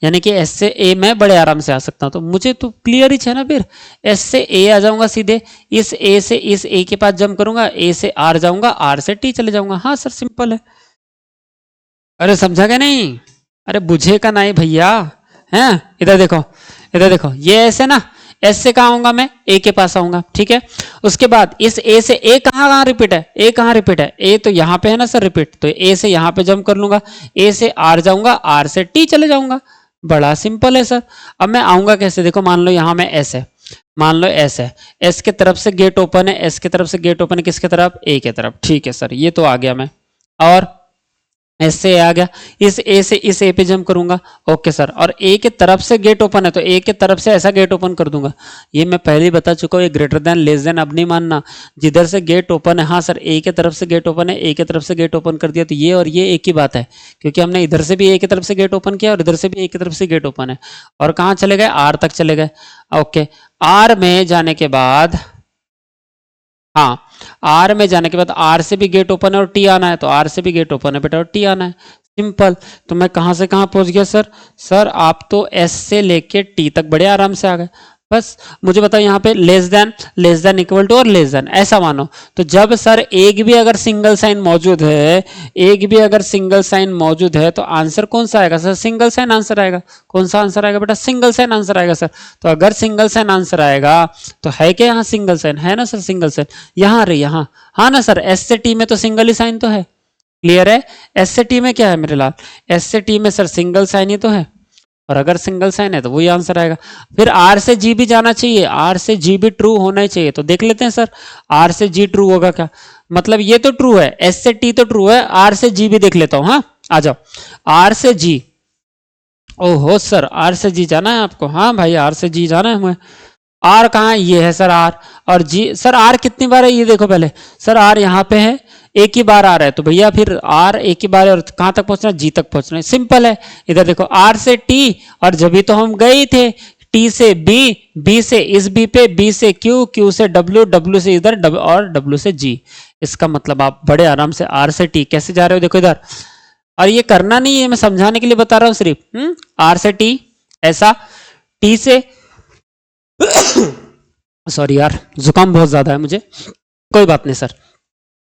यानी कि एस से ए मैं बड़े आराम से आ सकता हूं। तो मुझे तो क्लियर ही है ना, फिर एस से ए आ जाऊंगा सीधे, इस ए से इस ए के पास जंप करूंगा, ए से आर जाऊंगा, आर से टी चले जाऊंगा। हाँ सर सिंपल है। अरे समझा क्या? नहीं, अरे बुझे का नहीं भैया, हैं? इधर देखो, इधर देखो, ये ऐसे ना, एस से कहाँ आऊंगा मैं? ए के पास आऊंगा। ठीक है, उसके बाद इस ए से ए कहाँ कहाँ रिपीट है? ए कहाँ रिपीट है? ए तो यहाँ पे है ना सर रिपीट, तो ए से यहाँ पे जंप कर लूंगा, ए से आर जाऊंगा, आर से टी चले जाऊंगा। बड़ा सिंपल है सर। अब मैं आऊंगा कैसे? देखो मान लो यहाँ में एस है, मान लो एस है, एस के तरफ से गेट ओपन है, एस के तरफ से गेट ओपन है, किसके तरफ, ए के तरफ। ठीक है सर, ये तो आ गया मैं। और एस से ए आ गया, इस ए से इस ए पे जंप करूंगा। ओके सर, और ए के तरफ से गेट ओपन है तो ए के तरफ से ऐसा गेट ओपन कर दूंगा। ये मैं पहले ही बता चुका हूँ, ये ग्रेटर देन लेस देन अब नहीं मानना। जिधर से गेट ओपन है, हाँ सर ए के तरफ से गेट ओपन है, ए के तरफ से गेट ओपन कर दिया, तो ये और ये एक ही बात है, क्योंकि हमने इधर से भी ए की तरफ से गेट ओपन किया और इधर से भी ए की तरफ से गेट ओपन है। और कहाँ चले गए, आर तक चले गए। ओके, आर में जाने के बाद, हाँ आर में जाने के बाद आर से भी गेट ओपन है और टी आना है, तो आर से भी गेट ओपन है बेटा और टी आना है। सिंपल। तो मैं कहां से कहां पहुंच गया सर, सर आप तो एस से लेके टी तक बड़े आराम से आ गए। बस मुझे बताओ यहाँ पे लेस देन इक्वल टू और लेस देन ऐसा मानो। तो जब सर एक भी अगर सिंगल साइन मौजूद है, एक भी अगर सिंगल साइन मौजूद है, तो आंसर कौन सा आएगा सर, सिंगल साइन आंसर आएगा। कौन सा आंसर आएगा बेटा, सिंगल साइन आंसर आएगा सर। तो अगर सिंगल साइन आंसर आएगा तो है क्या यहाँ सिंगल साइन, है ना सर सिंगल साइन, यहाँ रे यहाँ, हाँ ना सर। एस से टी में तो सिंगल ही साइन तो है, क्लियर है। एस से टी में क्या है मेरे लाल, एस से टी में सर सिंगल साइन ही तो है, और अगर सिंगल साइन है तो वही आंसर आएगा। फिर आर से जी भी जाना चाहिए, आर से जी भी ट्रू होना ही चाहिए। तो देख लेते हैं सर, आर से जी ट्रू होगा क्या, मतलब ये तो ट्रू है, एस से टी तो ट्रू है, आर से जी भी देख लेता हूं। हाँ आ जाओ, आर से जी, ओहो सर आर से जी जाना है आपको, हाँ भाई आर से जी जाना है हमें। आर कहाँ है, ये है सर आर, और जी सर आर कितनी बार है ये देखो पहले, सर आर यहाँ पे है, एक ही बार आ रहा है, तो भैया फिर आर एक ही बार है, और कहां तक पहुंचना है, जी तक पहुंचना है। सिंपल है। इधर देखो आर से टी, और जब भी तो हम गए ही थे, टी से बी, बी से इस बी पे, बी से क्यू, क्यू से डब्ल्यू, डब्ल्यू से इधर, और डब्ल्यू से जी। इसका मतलब आप बड़े आराम से आर से टी कैसे जा रहे हो, देखो इधर। और ये करना नहीं है, मैं समझाने के लिए बता रहा हूं सिर्फ। आर से टी ऐसा, टी से सॉरी यार जुकाम बहुत ज्यादा है मुझे, कोई बात नहीं सर।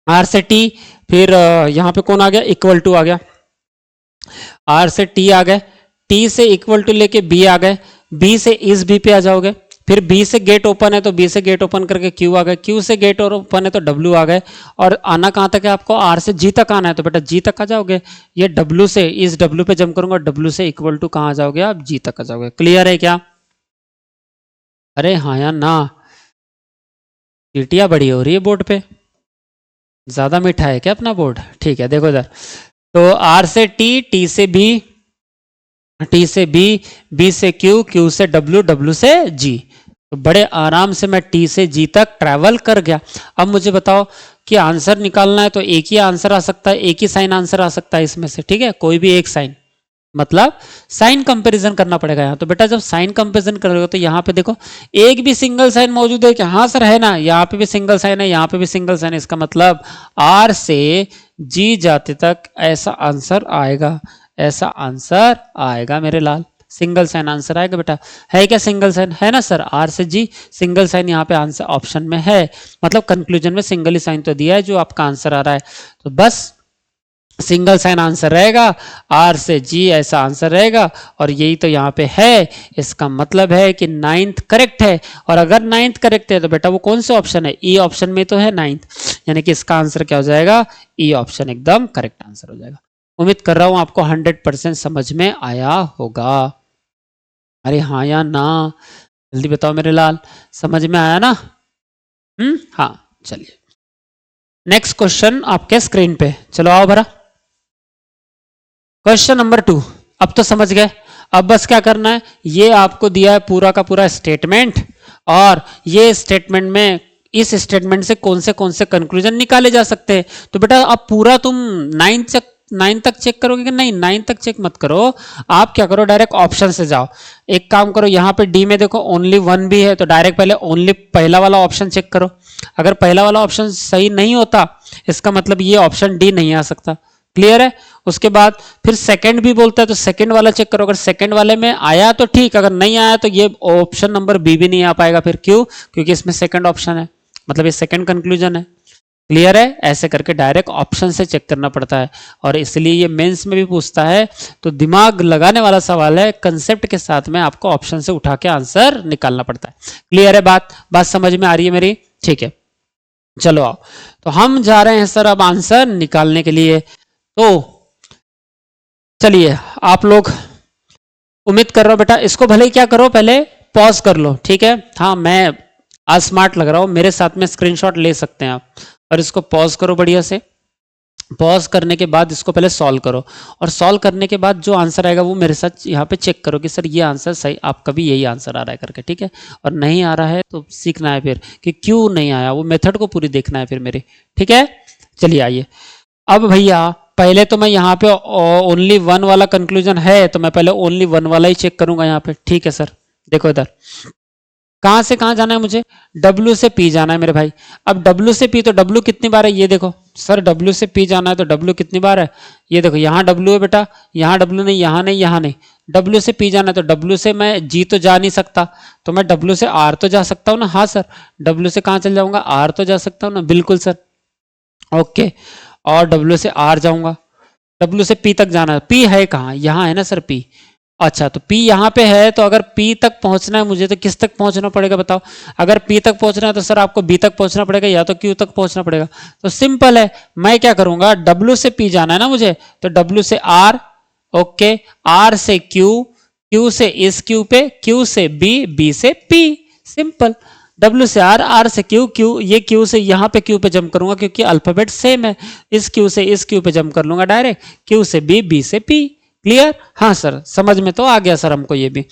आर से टी, फिर यहां पे कौन आ गया, इक्वल टू आ गया, आर से टी आ गए, टी से इक्वल टू लेके बी आ गए, बी से इस बी पे आ जाओगे, फिर बी से गेट ओपन है तो बी से गेट ओपन करके क्यू आ गए, क्यू से गेट ओपन है तो डब्ल्यू आ गए, और आना कहां तक है आपको, आर से जी तक आना है, तो बेटा जी तक आ जाओगे। ये डब्ल्यू से इस डब्ल्यू पे जंप करूंगा, डब्ल्यू से इक्वल टू कहां आ जाओगे आप, जी तक आ जाओगे। क्लियर है क्या, अरे हाँ या ना, चीटियां बड़ी हो रही है बोर्ड पे, ज्यादा मीठा है क्या अपना बोर्ड। ठीक है देखो इधर, तो आर से टी, टी से बी, टी से बी, बी से क्यू, क्यू से डब्ल्यू, डब्ल्यू से जी। तो बड़े आराम से मैं टी से जी तक ट्रैवल कर गया। अब मुझे बताओ कि आंसर निकालना है, तो एक ही आंसर आ सकता है, एक ही साइन आंसर आ सकता है इसमें से, ठीक है, कोई भी एक साइन, मतलब साइन कंपैरिजन करना पड़ेगा यहाँ। तो बेटा जब साइन कंपैरिजन करोगे तो यहाँ पे देखो एक भी सिंगल साइन मौजूद है क्या, हाँ सर है ना, यहाँ पे भी सिंगल साइन है, यहाँ पे भी सिंगल साइन है, इसका मतलब आर से जी जाते तक ऐसा आंसर आएगा, ऐसा आंसर आएगा मेरे लाल, सिंगल साइन आंसर आएगा बेटा। है क्या सिंगल साइन, है ना सर, आर से जी सिंगल साइन यहाँ पे आंसर ऑप्शन में है, मतलब कंक्लूजन में सिंगल ही साइन तो दिया है जो आपका आंसर आ रहा है, तो बस सिंगल साइन आंसर रहेगा, आर से जी ऐसा आंसर रहेगा, और यही तो यहाँ पे है। इसका मतलब है कि नाइन्थ करेक्ट है, और अगर नाइन्थ करेक्ट है तो बेटा वो कौन से ऑप्शन है, ई ऑप्शन में तो है नाइन्थ, यानी कि इसका आंसर क्या हो जाएगा, ई ऑप्शन एकदम करेक्ट आंसर हो जाएगा। उम्मीद कर रहा हूं आपको 100% समझ में आया होगा। अरे हाँ या ना, जल्दी बताओ मेरे लाल, समझ में आया ना। हाँ चलिए नेक्स्ट क्वेश्चन आपके स्क्रीन पे, चलो आओ भरा। क्वेश्चन नंबर 2, अब तो समझ गए, अब बस क्या करना है, ये आपको दिया है पूरा का पूरा स्टेटमेंट, और ये स्टेटमेंट में, इस स्टेटमेंट से कौन से कंक्लूजन निकाले जा सकते हैं। तो बेटा अब पूरा तुम 9 तक चेक करोगे कि नहीं, 9 तक चेक मत करो, आप क्या करो डायरेक्ट ऑप्शन से जाओ। एक काम करो, यहाँ पे डी में देखो ओनली 1 भी है, तो डायरेक्ट पहले ओनली पहला वाला ऑप्शन चेक करो। अगर पहला वाला ऑप्शन सही नहीं होता, इसका मतलब ये ऑप्शन डी नहीं आ सकता। क्लियर है। उसके बाद फिर सेकंड भी बोलता है, तो सेकंड वाला चेक करो, अगर सेकंड वाले में आया तो ठीक, अगर नहीं आया तो ये ऑप्शन नंबर बी भी नहीं आ पाएगा। फिर क्यों, क्योंकि इसमें सेकंड ऑप्शन है, मतलब ये सेकंड कंक्लूजन है। क्लियर है। ऐसे करके डायरेक्ट ऑप्शन से चेक करना पड़ता है, और इसलिए ये मेंस में भी पूछता है, तो दिमाग लगाने वाला सवाल है, कंसेप्ट के साथ में आपको ऑप्शन से उठा के आंसर निकालना पड़ता है। क्लियर है, बात समझ में आ रही है मेरी। ठीक है, चलो आओ, तो हम जा रहे हैं सर अब आंसर निकालने के लिए। तो चलिए आप लोग, उम्मीद कर रहा हूं बेटा, इसको भले ही क्या करो, पहले पॉज कर लो, ठीक है। हाँ, मैं आज स्मार्ट लग रहा हूँ, मेरे साथ में स्क्रीनशॉट ले सकते हैं आप, और इसको पॉज करो बढ़िया से। पॉज करने के बाद इसको पहले सॉल्व करो, और सॉल्व करने के बाद जो आंसर आएगा वो मेरे साथ यहाँ पे चेक करो कि सर ये आंसर सही, आपका भी यही आंसर आ रहा है करके, ठीक है। और नहीं आ रहा है तो सीखना है फिर कि क्यों नहीं आया, वो मेथड को पूरी देखना है फिर मेरी, ठीक है। चलिए आइए, अब भैया पहले तो मैं यहाँ पे ओनली वन वाला कंक्लूजन है, तो मैं पहले ओनली वन वाला ही चेक करूंगा यहाँ पे, ठीक है सर। देखो इधर कहां से कहां जाना है मुझे, W से P जाना है मेरे भाई। अब W से P, तो W कितनी बार है ये देखो सर, W से P जाना है तो W कितनी बार है, ये देखो यहाँ W है बेटा, यहाँ W नहीं, यहाँ नहीं, यहाँ नहीं। W से P जाना है तो W से मैं G तो जा नहीं सकता, तो मैं W से R तो जा सकता हूँ ना। हाँ सर, W से कहाँ चल जाऊंगा, R तो जा सकता हूँ ना, बिल्कुल सर। ओके, और W से R जाऊंगा, W से P तक जाना है, P है कहाँ, यहाँ है ना सर P। अच्छा, तो P यहाँ पे है, तो अगर P तक पहुंचना है मुझे तो किस तक पहुंचना पड़ेगा बताओ। अगर P तक पहुंचना है तो सर आपको B तक पहुंचना पड़ेगा या तो Q तक पहुंचना पड़ेगा। तो सिंपल है, मैं क्या करूंगा, W से P जाना है ना मुझे, तो W से R, ओके, R से Q, Q से इस Q पे, Q से B, B से P, सिंपल। W से R, R से Q, Q ये Q से यहाँ पे Q पे जंप करूंगा क्योंकि अल्फाबेट सेम है, इस Q से इस Q पे जंप कर लूंगा डायरेक्ट, Q से B, B से P। क्लियर, हाँ सर, समझ में तो आ गया सर हमको ये भी।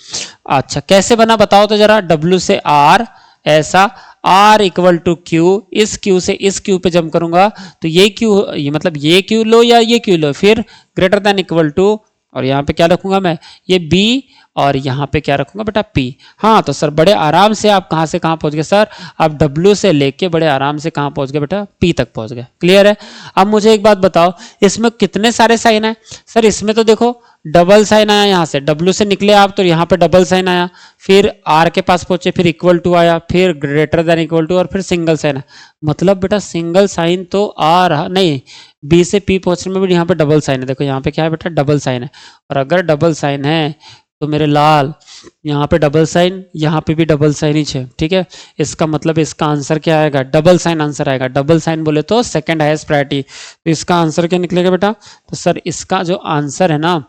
अच्छा, कैसे बना बताओ तो जरा, W से R ऐसा, R इक्वल टू Q, इस Q से इस Q पे जंप करूंगा तो ये Q, ये मतलब ये Q लो या ये Q लो, फिर ग्रेटर देन इक्वल टू, और यहाँ पे क्या रखूंगा मैं, ये B, और यहाँ पे क्या रखूंगा बेटा P। हाँ तो सर बड़े आराम से आप कहाँ से कहाँ पहुंच गए सर, आप W से लेके बड़े आराम से कहाँ पहुंच गए बेटा, P तक पहुंच गए। क्लियर है। अब मुझे एक बात बताओ, इसमें कितने सारे साइन है सर, इसमें तो देखो डबल साइन आया, यहाँ से W से निकले आप तो यहाँ पे डबल साइन आया, फिर R के पास पहुंचे, फिर इक्वल टू आया, फिर ग्रेटर देन इक्वल टू, और फिर सिंगल साइन है। मतलब बेटा सिंगल साइन तो आ रहा नहीं, B से P पहुंचने में भी यहाँ पे डबल साइन है, देखो यहाँ पे क्या है बेटा, डबल साइन है। और अगर डबल साइन है तो मेरे लाल यहाँ पे डबल साइन, यहाँ पे भी डबल साइन ही है, ठीक है। इसका मतलब इसका आंसर क्या आएगा, डबल साइन आंसर आएगा। डबल साइन बोले तो सेकंड हाईएस्ट प्रायोरिटी, तो इसका आंसर क्या निकलेगा बेटा, तो सर इसका जो आंसर है ना,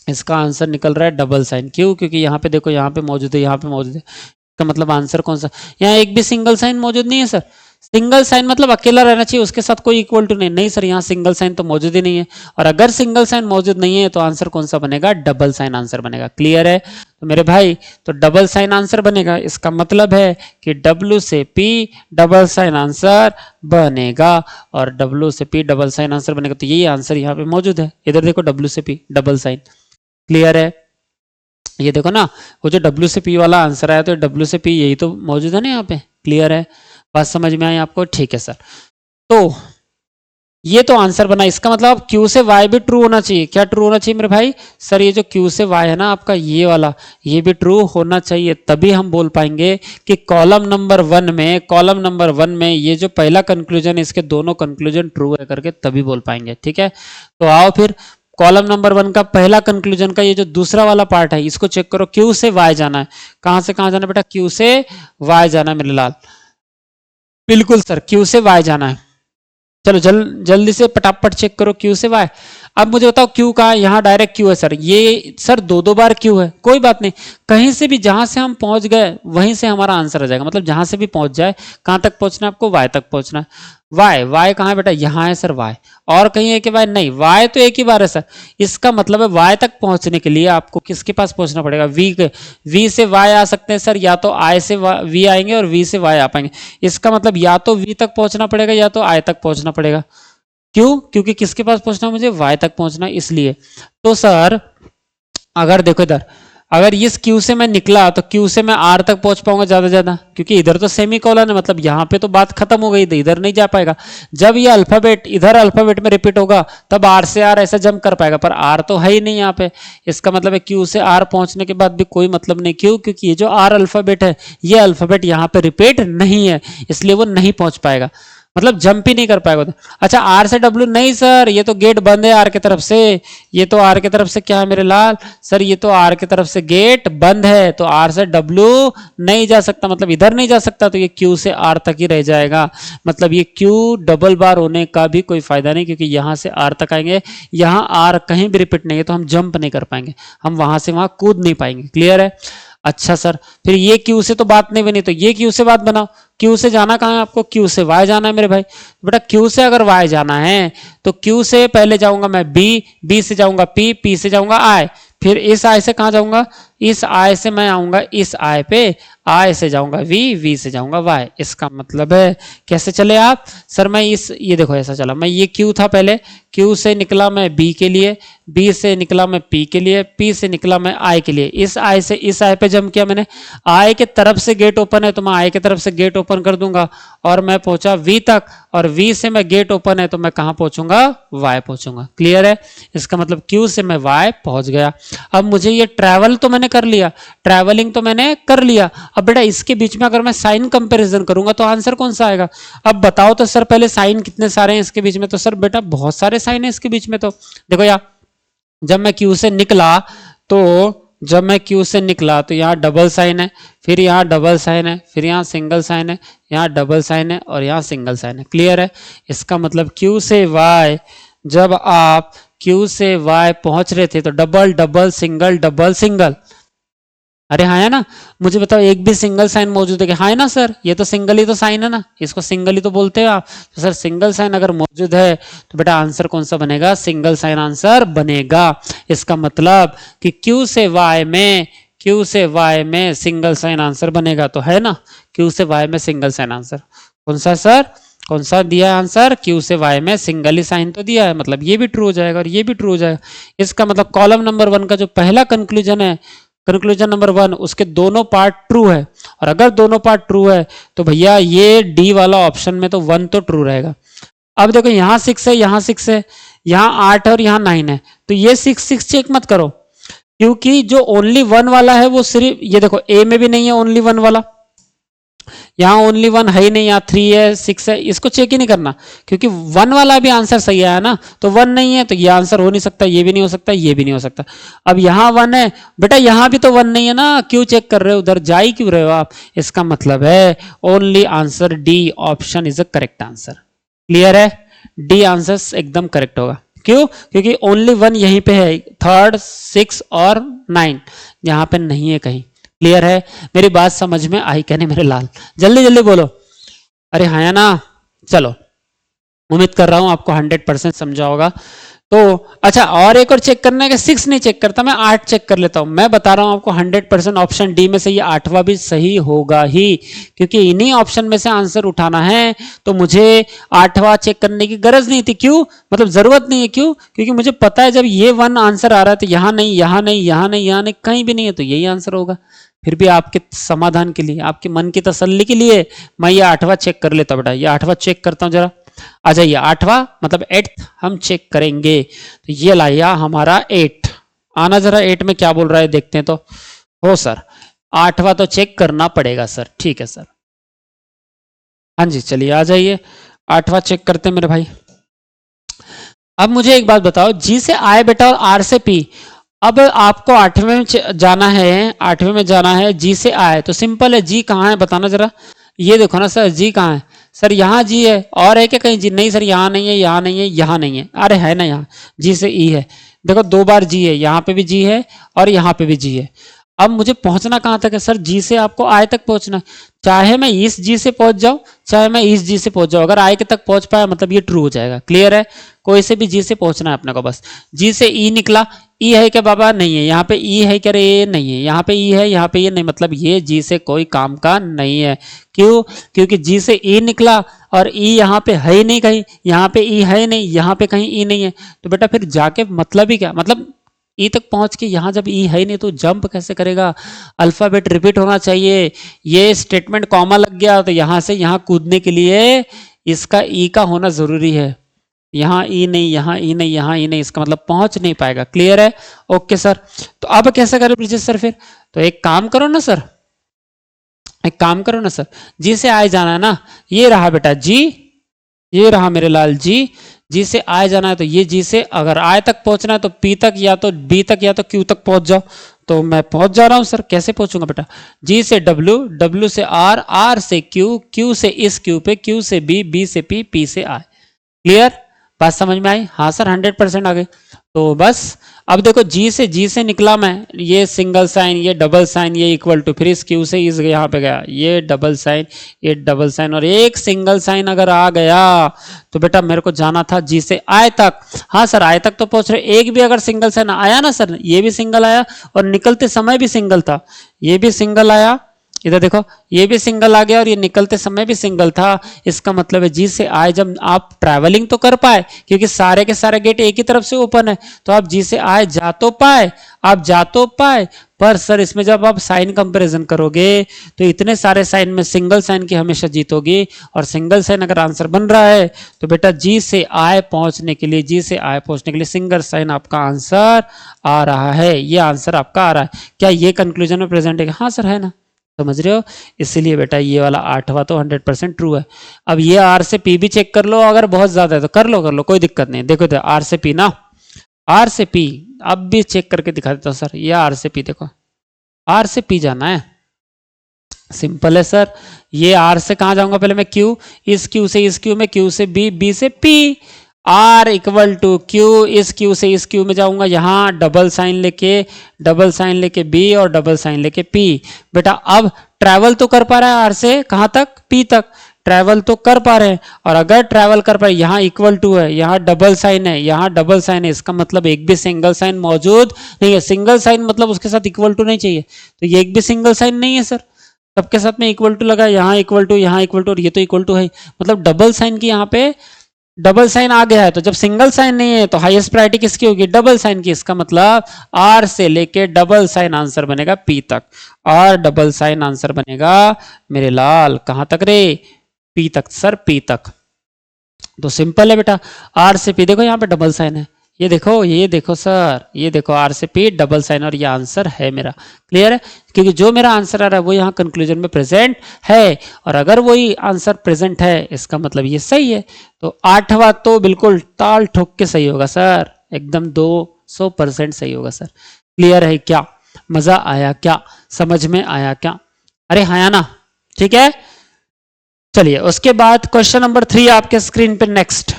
इसका आंसर निकल रहा है डबल साइन। क्यों, क्योंकि यहाँ पे देखो, यहाँ पे मौजूद है, यहाँ पे मौजूद है, इसका मतलब आंसर कौन सा, यहाँ एक भी सिंगल साइन मौजूद नहीं है सर। सिंगल साइन मतलब अकेला रहना चाहिए, उसके साथ कोई इक्वल टू नहीं, नहीं सर यहाँ सिंगल साइन तो मौजूद ही नहीं है, और अगर सिंगल साइन मौजूद नहीं है तो आंसर कौन सा बनेगा, डबल साइन आंसर बनेगा। क्लियर है तो मेरे भाई, तो डबल साइन आंसर बनेगा, इसका मतलब है कि W से P डबल साइन आंसर बनेगा, और W से P डबल साइन आंसर बनेगा, तो यही आंसर यहाँ पे मौजूद है। इधर देखो W से P डबल साइन। क्लियर है, ये देखो ना, वो जो W से P वाला आंसर आया तो W से P यही तो मौजूद है ना यहाँ पे। क्लियर है, बात समझ में आई आपको, ठीक है सर। तो ये तो आंसर बना, इसका मतलब Q से Y भी ट्रू होना चाहिए। क्या ट्रू होना चाहिए मेरे भाई, सर ये जो Q से Y है ना आपका ये वाला, ये भी ट्रू होना चाहिए, तभी हम बोल पाएंगे कि कॉलम नंबर 1 में, कॉलम नंबर 1 में ये जो पहला कंक्लूजन, इसके दोनों कंक्लूजन ट्रू है करके तभी बोल पाएंगे, ठीक है। तो आओ फिर कॉलम नंबर 1 का पहला कंक्लूजन का ये जो दूसरा वाला पार्ट है, इसको चेक करो। Q से Y जाना है, कहां से कहां जाना है बेटा, Q से Y जाना है मेरे लाल, बिल्कुल सर Q से Y जाना है। चलो जल्दी से पटापट चेक करो Q से Y। अब मुझे बताओ Q कहाँ है, यहाँ डायरेक्ट Q है सर, ये सर दो बार Q है, कोई बात नहीं, कहीं से भी जहां से हम पहुंच गए वहीं से हमारा आंसर आ जाएगा। मतलब जहां से भी पहुंच जाए, कहां तक पहुंचना है आपको, Y तक पहुंचना है। Y कहाँ है बेटा, यहाँ है सर Y, और कहीं है कि Y नहीं, Y तो एक ही बार है सर। इसका मतलब है Y तक पहुंचने के लिए आपको किसके पास पहुंचना पड़ेगा, V से Y आ सकते हैं सर, या तो I से V आएंगे और V से Y आ पाएंगे। इसका मतलब या तो V तक पहुंचना पड़ेगा या तो I तक पहुंचना पड़ेगा। क्यों, क्योंकि किसके पास पहुंचना, मुझे Y तक पहुंचना, इसलिए। तो सर अगर देखो इधर, अगर इस Q से मैं निकला तो Q से मैं R तक पहुंच पाऊंगा ज्यादा ज्यादा, क्योंकि इधर तो सेमीकोलन है, मतलब यहाँ पे तो बात खत्म हो गई, इधर नहीं जा पाएगा। जब ये अल्फाबेट इधर अल्फाबेट में रिपीट होगा तब R से R ऐसा जंप कर पाएगा, पर R तो है ही नहीं यहाँ पे। इसका मतलब है Q से R पहुंचने के बाद भी कोई मतलब नहीं। क्यों, क्योंकि ये जो R अल्फाबेट है, ये अल्फाबेट यहाँ पे रिपीट नहीं है, इसलिए वो नहीं पहुंच पाएगा, मतलब जंप ही नहीं कर पाएगा। अच्छा R से W नहीं सर, ये तो गेट बंद है R की तरफ से, ये तो R की तरफ से क्या है मेरे लाल, सर ये तो R की तरफ से गेट बंद है, तो R से W नहीं जा सकता, मतलब इधर नहीं जा सकता, तो ये Q से R तक ही रह जाएगा। मतलब ये Q डबल बार होने का भी कोई फायदा नहीं, क्योंकि यहाँ से R तक आएंगे, यहाँ R कहीं भी रिपीट नहीं है, तो हम जंप नहीं कर पाएंगे, हम वहां से वहां कूद नहीं पाएंगे। क्लियर है। अच्छा सर, फिर ये क्यू से तो बात नहीं बनी, तो ये क्यू से बात बनाओ। क्यू से जाना कहाँ है आपको? क्यू से वाई जाना है मेरे भाई। बेटा क्यू से अगर वाई जाना है तो क्यू से पहले जाऊंगा मैं बी, बी से जाऊंगा पी, पी से जाऊंगा आई, फिर इस आई से कहाँ जाऊंगा? इस आई से मैं आऊंगा इस आई पे, आई से जाऊंगा वी, वी से जाऊंगा वाई। इसका मतलब है कैसे चले आप? सर मैं इस, ये देखो ऐसा चला, मैं ये क्यू था पहले, क्यू से निकला मैं बी के लिए, बी से निकला मैं पी के लिए, पी से निकला मैं आई के लिए, इस आई से इस आई पे जंप किया मैंने, आई के तरफ से गेट ओपन है तो मैं आई के तरफ से गेट ओपन कर दूंगा और मैं पहुंचा वी तक, और वी से मैं गेट ओपन है तो मैं कहां पहुंचूंगा? वाई पहुंचूंगा। क्लियर है? इसका मतलब क्यू से मैं वाई पहुंच गया। अब मुझे ये ट्रैवल तो मैंने कर लिया, ट्रैवलिंग तो मैंने कर लिया, अब बेटा इसके बीच में अगर मैं साइन कंपैरिजन करूंगा तो आंसर कौन सा आएगा? अब बताओ तो सर पहले साइन कितने सारे हैं इसके बीच में? तो सर बेटा बहुत सारे साइन है इसके बीच में। तो देखो यार, जब मैं क्यू से निकला तो यहाँ डबल साइन है, फिर यहाँ डबल साइन है, फिर यहाँ सिंगल साइन है, यहाँ डबल साइन है और यहाँ सिंगल साइन है। क्लियर है? इसका मतलब क्यू से वाई, जब आप क्यू से वाई पहुंच रहे थे तो double double single double single, अरे हाँ है ना? मुझे बताओ एक भी सिंगल साइन मौजूद है कि? हाँ है ना सर, ये तो सिंगल ही तो साइन है ना, इसको सिंगल ही तो बोलते हैं आप। तो सर सिंगल साइन अगर मौजूद है तो बेटा आंसर कौन सा बनेगा? सिंगल साइन आंसर बनेगा। इसका मतलब कि क्यू से वाई में सिंगल साइन आंसर बनेगा, तो है ना, क्यू से वाई में सिंगल साइन आंसर कौन सा सर? कौन सा दिया है आंसर? क्यू से वाई में सिंगल ही साइन तो दिया है, मतलब ये भी ट्रू हो जाएगा और ये भी ट्रू हो जाएगा। इसका मतलब कॉलम नंबर 1 का जो पहला कंक्लूजन है, कंक्लूजन नंबर 1, उसके दोनों पार्ट ट्रू है, और अगर दोनों पार्ट ट्रू है तो भैया ये डी वाला ऑप्शन में तो 1 तो ट्रू रहेगा। अब देखो यहाँ 6 है, यहाँ 6 है, यहाँ 8 है और यहाँ 9 है, तो ये 6 चेक मत करो, क्योंकि जो ओनली 1 वाला है वो सिर्फ, ये देखो ए में भी नहीं है ओनली 1 वाला, यहाँ ओनली 1 है ही नहीं, यहाँ 3 है 6 है, इसको चेक ही नहीं करना, क्योंकि 1 वाला भी आंसर सही आया ना, तो 1 नहीं है तो ये आंसर हो नहीं सकता, ये भी नहीं हो सकता, ये भी नहीं हो सकता। अब यहाँ 1 है बेटा, यहाँ भी तो 1 नहीं है ना, क्यों चेक कर रहे हो उधर, जा ही क्यों रहे हो आप? इसका मतलब है only answer D option is a correct answer. Clear है? डी आंसर एकदम करेक्ट होगा। क्यों? क्योंकि ओनली 1 यहीं पे है, 3, 6 और 9 यहाँ पे नहीं है कहीं। क्लियर है? मेरी बात समझ में आई कहने मेरे लाल? जल्दी जल्दी बोलो। अरे हाँ ना? चलो, उम्मीद कर रहा हूं आपको 100% समझा होगा। तो अच्छा, और एक और चेक करना है कि 6 नहीं चेक करता मैं, 8 चेक कर लेता हूं। मैं बता रहा हूं आपको 100% ऑप्शन डी में से ये 8वां भी सही होगा ही, क्योंकि इन्हीं ऑप्शन में से आंसर उठाना है, तो मुझे 8वां चेक करने की गरज नहीं थी। क्यों? मतलब जरूरत नहीं है। क्यों? क्योंकि मुझे पता है जब ये 1 आंसर आ रहा है तो यहां नहीं, यहां नहीं, यहां नहीं, यहां नहीं, कहीं भी नहीं है, तो यही आंसर होगा। फिर भी आपके समाधान के लिए, आपके मन की तसल्ली के लिए मैं ये 8वां चेक कर लेता बेटा। ये 8वां चेक करता हूं जरा। आ जाइए, 8वां मतलब 8th हम चेक करेंगे। तो ये लाया हमारा 8, आना जरा 8 में क्या बोल रहा है देखते हैं। तो हो सर, 8वां तो चेक करना पड़ेगा सर। ठीक है सर, हाँ जी, चलिए आ जाइए, 8वां चेक करते हैं मेरे भाई। अब मुझे एक बात बताओ, जी से आई बेटा और आर से पी। अब आपको 8वें में जाना है, 8वें में जाना है, जी से आए, तो सिंपल है, जी कहाँ है बताना जरा। ये देखो ना सर, जी कहाँ है सर? यहाँ जी है, और है क्या कहीं जी? नहीं सर, यहाँ नहीं है, यहाँ नहीं है, यहाँ नहीं है। अरे है ना, यहाँ जी से ई है, देखो 2 बार जी है, यहाँ पे भी जी है और यहाँ पे भी जी है। अब मुझे पहुंचना कहाँ तक है सर? जी से आपको आई तक पहुंचना है। चाहे मैं इस जी से पहुंच जाऊं, चाहे मैं इस जी से पहुंच जाऊं, अगर आई के तक पहुंच पाया मतलब ये ट्रू हो जाएगा। क्लियर है? कोई से भी जी से पहुंचना है अपने को बस। जी से ई निकला, ई है क्या बाबा? नहीं है। यहाँ पे ई है क्या? रे नहीं है। यहाँ पे ई है, यहाँ पे ये नहीं, मतलब ये जी से कोई काम का नहीं है। क्यों? क्योंकि जी से ई निकला और ई यहाँ पे है ही नहीं कहीं, यहाँ पे ई है नहीं, यहाँ पे कहीं ई नहीं है, तो बेटा फिर जाके मतलब ही क्या? मतलब ई तक पहुंच के यहाँ जब ई है ही नहीं तो जंप कैसे करेगा? अल्फाबेट रिपीट होना चाहिए। ये स्टेटमेंट कॉमा लग गया तो यहाँ से यहाँ कूदने के लिए इसका ई का होना जरूरी है। यहाँ ई नहीं, यहाँ ई नहीं, यहाँ ई नहीं, इसका मतलब पहुंच नहीं पाएगा। क्लियर है? Okay sir. तो अब कैसे करें प्लीज सर? फिर तो एक काम करो ना सर, एक काम करो ना सर, जी से आए जाना है ना, ये रहा बेटा जी, ये रहा मेरे लाल जी। जी से आए जाना है तो ये जी से अगर आए तक पहुंचना है तो पी तक या तो बी तक या तो क्यू तक पहुंच जाओ। तो मैं पहुंच जा रहा हूं सर। कैसे पहुंचूंगा बेटा? जी से डब्ल्यू, डब्ल्यू से आर, आर से क्यू, क्यू से इस क्यू पे, क्यू से बी, बी से पी, पी से आए। क्लियर? बात समझ में आई? हाँ सर 100% आ गए। तो बस अब देखो जी से निकला मैं, ये सिंगल साइन, ये डबल साइन, ये इक्वल टू, फिर इस क्यू से इस यहाँ पे गया, ये डबल साइन, ये डबल साइन और एक सिंगल साइन अगर आ गया तो बेटा मेरे को जाना था जी से आय तक। हाँ सर आय तक तो पहुंच रहे, एक भी अगर सिंगल साइन आया ना सर, ये भी सिंगल आया और निकलते समय भी सिंगल था, ये भी सिंगल आया, इधर देखो ये भी सिंगल आ गया और ये निकलते समय भी सिंगल था। इसका मतलब है जी से आए जब आप ट्रैवलिंग तो कर पाए, क्योंकि सारे के सारे गेट एक ही तरफ से ओपन है, तो आप जी से आए जा तो पाए, आप जा तो पाए, पर सर इसमें जब आप साइन कंपैरिजन करोगे तो इतने सारे साइन में सिंगल साइन की हमेशा जीत होगी, और सिंगल साइन अगर आंसर बन रहा है तो बेटा जी से आए पहुंचने के लिए, जी से आए पहुंचने के लिए सिंगल साइन आपका आंसर आ रहा है, ये आंसर आपका आ रहा है। क्या ये कंक्लूजन में प्रेजेंट है? हाँ सर है ना, समझ रहे हो? इसीलिए बेटा ये वाला 8वां तो 100% ट्रू है। अब ये आर से पी भी चेक कर लो, अगर बहुत ज्यादा है तो कर लो कोई दिक्कत नहीं। देखो तो आर से पी ना, आर से पी अब भी चेक करके दिखा देता हूं सर, ये आर से पी, देखो आर से पी जाना है, सिंपल है सर। ये आर से कहां जाऊंगा, पहले मैं क्यू, इस क्यू से इस क्यू में, क्यू से बी, बी से P, R equal to Q, इस क्यू से इस क्यू में जाऊंगा, यहां डबल साइन लेके बी और डबल साइन लेके पी। बेटा अब ट्रैवल तो कर पा रहा है आर से कहां तक, पी तक, ट्रैवल तो कर पा रहे हैं, और अगर ट्रैवल कर पाए, यहाँ इक्वल टू है, यहाँ डबल साइन है, यहाँ डबल साइन है, इसका मतलब एक भी सिंगल साइन मौजूद नहीं है। सिंगल साइन मतलब उसके साथ इक्वल टू नहीं चाहिए, तो ये एक भी सिंगल साइन नहीं है सर, सबके साथ में इक्वल टू लगा, यहाँ इक्वल टू, यहाँ इक्वल टू, और ये तो इक्वल टू है, मतलब डबल साइन की यहाँ पे डबल साइन आ गया है। तो जब सिंगल साइन नहीं है तो हाईएस्ट प्रायोरिटी किसकी होगी, डबल साइन की। इसका मतलब आर से लेके डबल साइन आंसर बनेगा पी तक, और डबल साइन आंसर बनेगा मेरे लाल कहां तक रे, पी तक सर, पी तक। तो सिंपल है बेटा, आर से पी, देखो यहाँ पे डबल साइन है, ये देखो सर, ये देखो आर से पी डबल साइन, और ये आंसर है मेरा। क्लियर है? क्योंकि जो मेरा आंसर आ रहा है वो यहाँ कंक्लूजन में प्रेजेंट है, और अगर वही आंसर प्रेजेंट है इसका मतलब ये सही है। तो 8वां तो बिल्कुल ताल ठोक के सही होगा सर, एकदम 200% सही होगा सर। क्लियर है क्या? मजा आया क्या? समझ में आया क्या? अरे हाँ ना, ठीक है। चलिए उसके बाद क्वेश्चन नंबर 3 आपके स्क्रीन पे। नेक्स्ट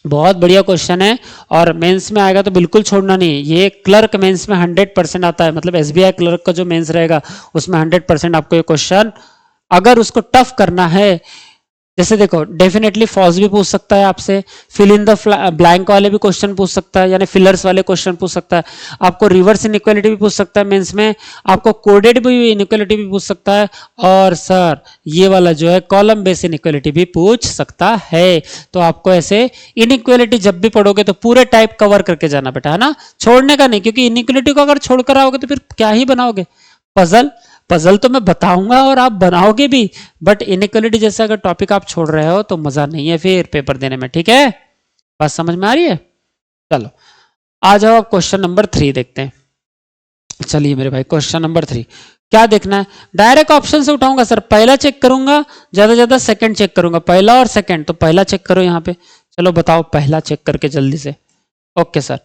बहुत बढ़िया क्वेश्चन है, और मेंस में आएगा तो बिल्कुल छोड़ना नहीं। ये क्लर्क मेंस में 100% आता है, मतलब एसबीआई क्लर्क का जो मेंस रहेगा उसमें 100% आपको ये क्वेश्चन, अगर उसको टफ करना है, जैसे देखो डेफिनेटली फॉल्स भी पूछ सकता है आपसे, फिल इन द ब्लैंक वाले भी क्वेश्चन पूछ सकता है, यानी फिलर्स वाले क्वेश्चन पूछ सकता है, आपको रिवर्स इनइक्वालिटी भी पूछ सकता है मेंस में, आपको कोडेड भी इनइक्वालिटी भी पूछ सकता है, और सर ये वाला जो है कॉलम बेस इनइक्वालिटी भी पूछ सकता है। तो आपको ऐसे इनइक्वालिटी जब भी पढ़ोगे तो पूरे टाइप कवर करके जाना बेटा, है ना, छोड़ने का नहीं, क्योंकि इनइक्वालिटी को अगर छोड़कर आओगे तो फिर क्या ही बनाओगे, पजल तो मैं बताऊंगा और आप बनाओगे भी, बट इनइक्वालिटी जैसे अगर टॉपिक आप छोड़ रहे हो तो मजा नहीं है फिर पेपर देने में। ठीक है, बात समझ में आ रही है? चलो आ जाओ क्वेश्चन नंबर 3 देखते हैं। चलिए मेरे भाई क्वेश्चन नंबर 3 क्या देखना है, डायरेक्ट ऑप्शन से उठाऊंगा सर, पहला चेक करूंगा, ज्यादा ज्यादा सेकंड चेक करूंगा, पहला और सेकंड। तो पहला चेक करो यहाँ पे, चलो बताओ पहला चेक करके जल्दी से। ओके सर,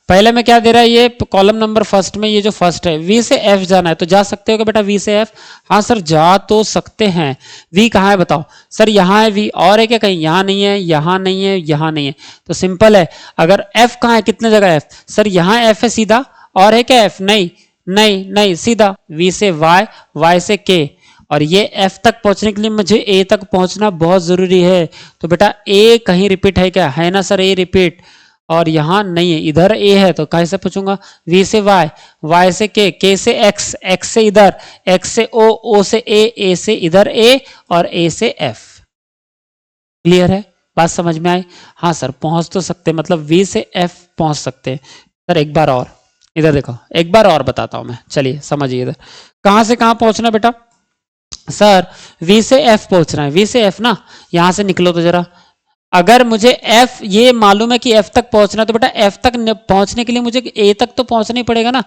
पहले में क्या दे रहा है, ये कॉलम नंबर फर्स्ट में ये जो फर्स्ट है, वी से एफ जाना है, तो जा सकते हो क्या बेटा वी से एफ? हाँ सर जा तो सकते हैं। वी कहाँ है बताओ सर, यहाँ है वी, और है क्या कहीं? यहाँ नहीं है, यहाँ नहीं है, यहाँ नहीं है। तो सिंपल है, अगर एफ कहाँ है, कितने जगह एफ सर, यहाँ एफ है सीधा, और है क्या एफ? नहीं नहीं नहीं, सीधा वी से वाई, वाई से के, और ये एफ तक पहुंचने के लिए मुझे ए तक पहुंचना बहुत जरूरी है। तो बेटा ए कहीं रिपीट है क्या? है ना सर, ए रिपीट, और यहां नहीं है, इधर ए है, तो कैसे पूछूंगा? वी से वाई, वाई से के से एक्स, एक्स से इधर, एक्स से ओ से ए से इधर ए, और ए से एफ। क्लियर है? बात समझ में आई? हाँ सर पहुंच तो सकते, मतलब वी से एफ पहुंच सकते हैं सर। एक बार और इधर देखो, एक बार और बताता हूं मैं, चलिए समझिए। इधर कहां से कहां पहुंचना बेटा सर? वी से एफ पहुंचना है, वी से एफ ना, यहां से निकलो तो जरा। अगर मुझे F ये मालूम है कि F तक पहुंचना, तो बेटा F तक पहुंचने के लिए मुझे A तक तो पहुंचना ही पड़ेगा ना।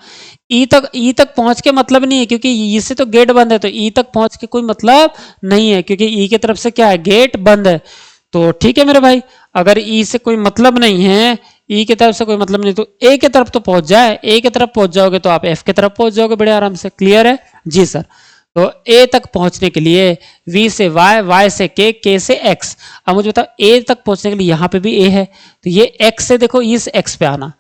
E तक पहुंच के मतलब नहीं है, क्योंकि E से तो गेट बंद है, तो E तक पहुंच के कोई मतलब नहीं है, क्योंकि E की तरफ से क्या है, गेट बंद है। तो ठीक है मेरे भाई, अगर E से कोई मतलब नहीं है, E की तरफ से कोई मतलब नहीं, तो A की तरफ तो पहुंच जाए, A की तरफ पहुंच जाओगे तो आप F की तरफ पहुंच जाओगे बड़े आराम से। क्लियर है जी सर? तो a तक पहुंचने के लिए v से y, y से k से x। अब मुझे बताओ a तक पहुंचने के लिए यहां पे भी a है, तो ये x से देखो इस x पे आना,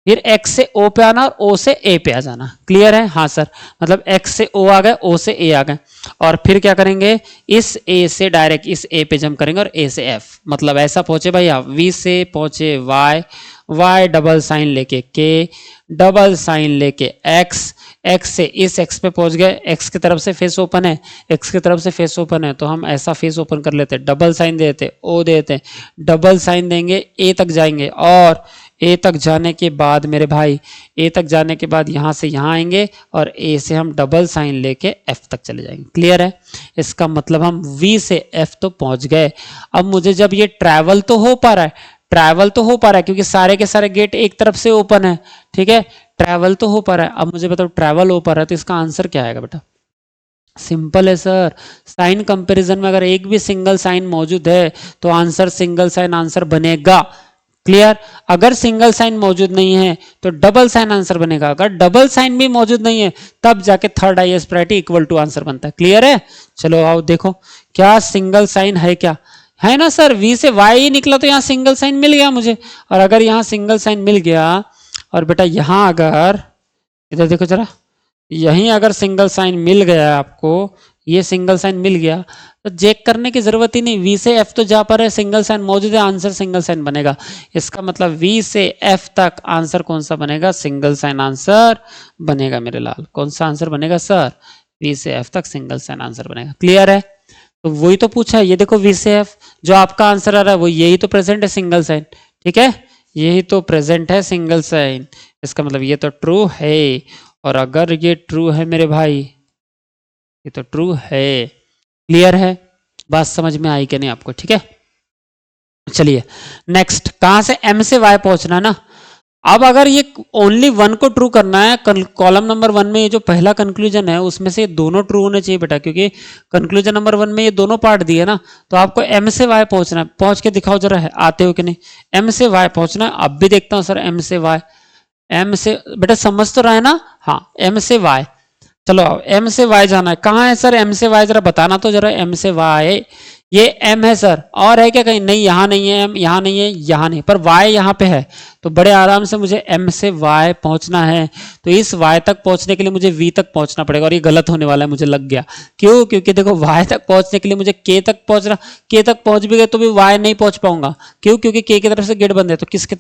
फिर x से o पे आना और o से a पे आ जाना। क्लियर है? हाँ सर, मतलब x से o आ गए, o से a आ गए, और फिर क्या करेंगे, इस a से डायरेक्ट इस a पे जंप करेंगे और a से f, मतलब ऐसा पहुंचे भाई आप, v से पहुंचे y, y डबल साइन लेके k, डबल साइन लेके x, x से इस x पे पहुंच गए, x की तरफ से फेस ओपन है, x की तरफ से फेस ओपन है, तो हम ऐसा फेस ओपन कर लेते, डबल साइन देते, o देते, डबल साइन देंगे, a तक जाएंगे, और a तक जाने के बाद मेरे भाई, a तक जाने के बाद यहां से यहां आएंगे और a से हम डबल साइन लेके f तक चले जाएंगे। क्लियर है? इसका मतलब हम v से f तो पहुंच गए। अब मुझे जब ये ट्रैवल तो हो पा रहा है, ट्रैवल तो हो पा रहा है क्योंकि सारे के सारे गेट एक तरफ से ओपन है, ठीक है, ट्रैवल तो हो पा रहा है। अब मुझे बताओ ट्रैवल हो पा रहा है तो इसका आंसर क्या आएगा बेटा? सिंपल है सर, साइन कंपैरिजन में अगर एक भी सिंगल साइन मौजूद है तो आंसर सिंगल साइन आंसर बनेगा। क्लियर? अगर सिंगल साइन मौजूद नहीं है तो डबल साइन आंसर बनेगा, अगर डबल साइन भी मौजूद नहीं है तब जाके third highest priority equal to answer बनता है। क्लियर है? चलो आओ देखो क्या सिंगल साइन है, क्या है ना सर, v से y ही निकला तो यहाँ सिंगल साइन मिल गया मुझे, और अगर यहाँ सिंगल साइन मिल गया और बेटा यहाँ अगर इधर देखो जरा, यहीं अगर सिंगल साइन मिल गया आपको, ये सिंगल साइन मिल गया तो चेक करने की जरूरत ही नहीं, v से f तो जा पर है, सिंगल साइन मौजूद है, आंसर सिंगल साइन बनेगा। इसका मतलब v से f तक आंसर कौन सा बनेगा? सिंगल साइन आंसर बनेगा मेरे लाल। कौन सा आंसर बनेगा सर? v से f तक सिंगल साइन आंसर बनेगा। क्लियर है? तो वही तो पूछा है, ये देखो v से f जो आपका आंसर आ रहा है वो यही तो प्रेजेंट है सिंगल साइन, ठीक है, यही तो प्रेजेंट है सिंगल साइन। इसका मतलब ये तो ट्रू है, और अगर ये ट्रू है मेरे भाई, ये तो ट्रू है। क्लियर है? बात समझ में आई कि नहीं आपको? ठीक है, चलिए नेक्स्ट, कहां से m से y पहुंचना ना। अब अगर ये ओनली वन को ट्रू करना है, कॉलम नंबर 1 में ये जो पहला कंक्लूजन है उसमें से दोनों ट्रू होने चाहिए बेटा, क्योंकि कंक्लूजन नंबर 1 में ये दोनों पार्ट दिए ना, तो आपको m से y पहुंचना है। पहुंच के दिखाओ जरा, है आते हो कि नहीं, m से y पहुंचना है। अब भी देखता हूं सर m से y, m से बेटा समझ तो रहा है ना, हाँ m से y, चलो m से y जाना है। कहाँ है सर m से y, जरा बताना तो जरा, m से y ये m है सर, और है क्या कहीं? नहीं, यहाँ नहीं है m, यहाँ नहीं है, यहाँ नहीं, पर y यहाँ पे है, तो बड़े आराम से मुझे m से y पहुंचना है। तो इस y तक पहुंचने के लिए मुझे v तक पहुंचना पड़ेगा, और ये गलत होने वाला है, मुझे लग गया। क्यों? क्योंकि देखो y तक पहुंचने के लिए मुझे k तक पहुंचना, k तक पहुंच भी गए तो भी y नहीं पहुंच पाऊंगा। क्यों? क्योंकि k की तरफ से गेट बंद है, तो किसके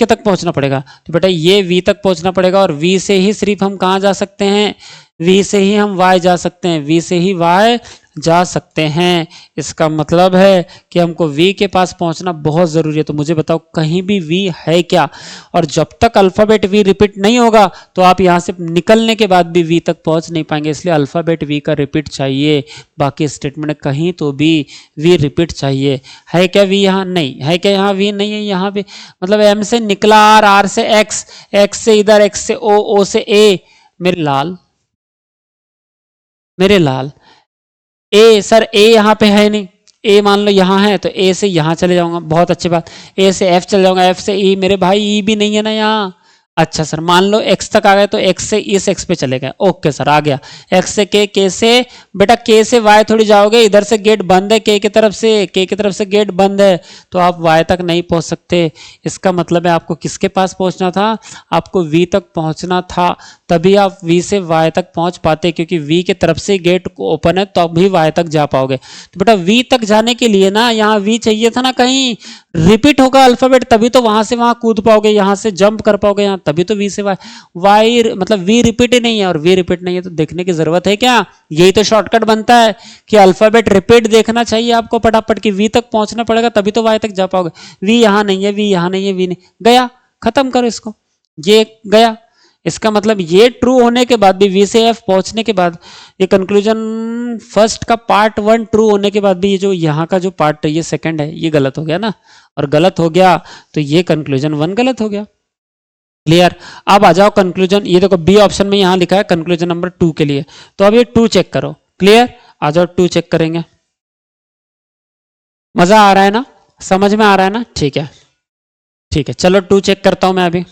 तक पहुंचना पड़ेगा? तो बेटा ये v तक पहुंचना पड़ेगा, और v से ही सिर्फ हम कहां जा सकते हैं? v से ही हम y जा सकते हैं, v से ही y जा सकते हैं। इसका मतलब है कि हमको v के पास पहुंचना बहुत जरूरी है। तो मुझे बताओ कहीं भी v है क्या? और जब तक अल्फाबेट v रिपीट नहीं होगा तो आप यहां से निकलने के बाद भी v तक पहुंच नहीं पाएंगे, इसलिए अल्फाबेट v का रिपीट चाहिए। बाकी स्टेटमेंट कहीं तो भी v रिपीट चाहिए। है क्या v यहाँ? नहीं है। क्या यहाँ v नहीं है? यहाँ भी मतलब m से निकला r से x, x से इधर, x से o, o से a, मेरे लाल ए सर, ए यहाँ पे है नहीं, ए मान लो यहाँ है तो ए से यहाँ चले जाऊंगा, बहुत अच्छी बात, ए से एफ चले जाऊंगा, एफ से ई, मेरे भाई ई भी नहीं है ना यहाँ। अच्छा सर, मान लो x तक आ गए तो x से इस x पे चले गए, ओके सर आ गया। x से k से बेटा k से y थोड़ी जाओगे, इधर से गेट बंद है k की तरफ से, k की तरफ से गेट बंद है, तो आप y तक नहीं पहुंच सकते। इसका मतलब है आपको किसके पास पहुंचना था? आपको v तक पहुंचना था, तभी आप v से y तक पहुंच पाते, क्योंकि v की तरफ से गेट ओपन है तो भी y तक जा पाओगे। तो बेटा v तक जाने के लिए ना यहाँ v चाहिए था ना, कहीं रिपीट होगा अल्फाबेट तभी तो वहां से वहां कूद पाओगे, यहाँ से जंप कर पाओगे यहाँ, तभी तो v से y मतलब v रिपीट ही नहीं है, और v रिपीट नहीं है तो देखने की जरूरत है क्या? यही तो शॉर्टकट बनता है कि अल्फाबेट रिपीट देखना चाहिए आपको फटाफट, कि v तक पहुंचना पड़ेगा तभी तो y तक जा पाओगे। v यहाँ नहीं है, v यहाँ नहीं है, v नहीं गया, खत्म करो इसको, ये गया। इसका मतलब ये ट्रू होने के बाद भी, v से f पहुंचने के बाद, ये कंक्लूजन फर्स्ट का पार्ट 1 ट्रू होने के बाद भी ये जो यहाँ का जो पार्ट ये सेकंड है ये गलत हो गया ना, और गलत हो गया तो ये कंक्लूजन 1 गलत हो गया। क्लियर? अब आ जाओ कंक्लूजन, ये देखो बी ऑप्शन में यहाँ लिखा है कंक्लूजन नंबर 2 के लिए, तो अब ये 2 चेक करो। क्लियर? आ जाओ 2 चेक करेंगे। मजा आ रहा है ना? समझ में आ रहा है ना? ठीक है, ठीक है, चलो 2 चेक करता हूं मैं अभी।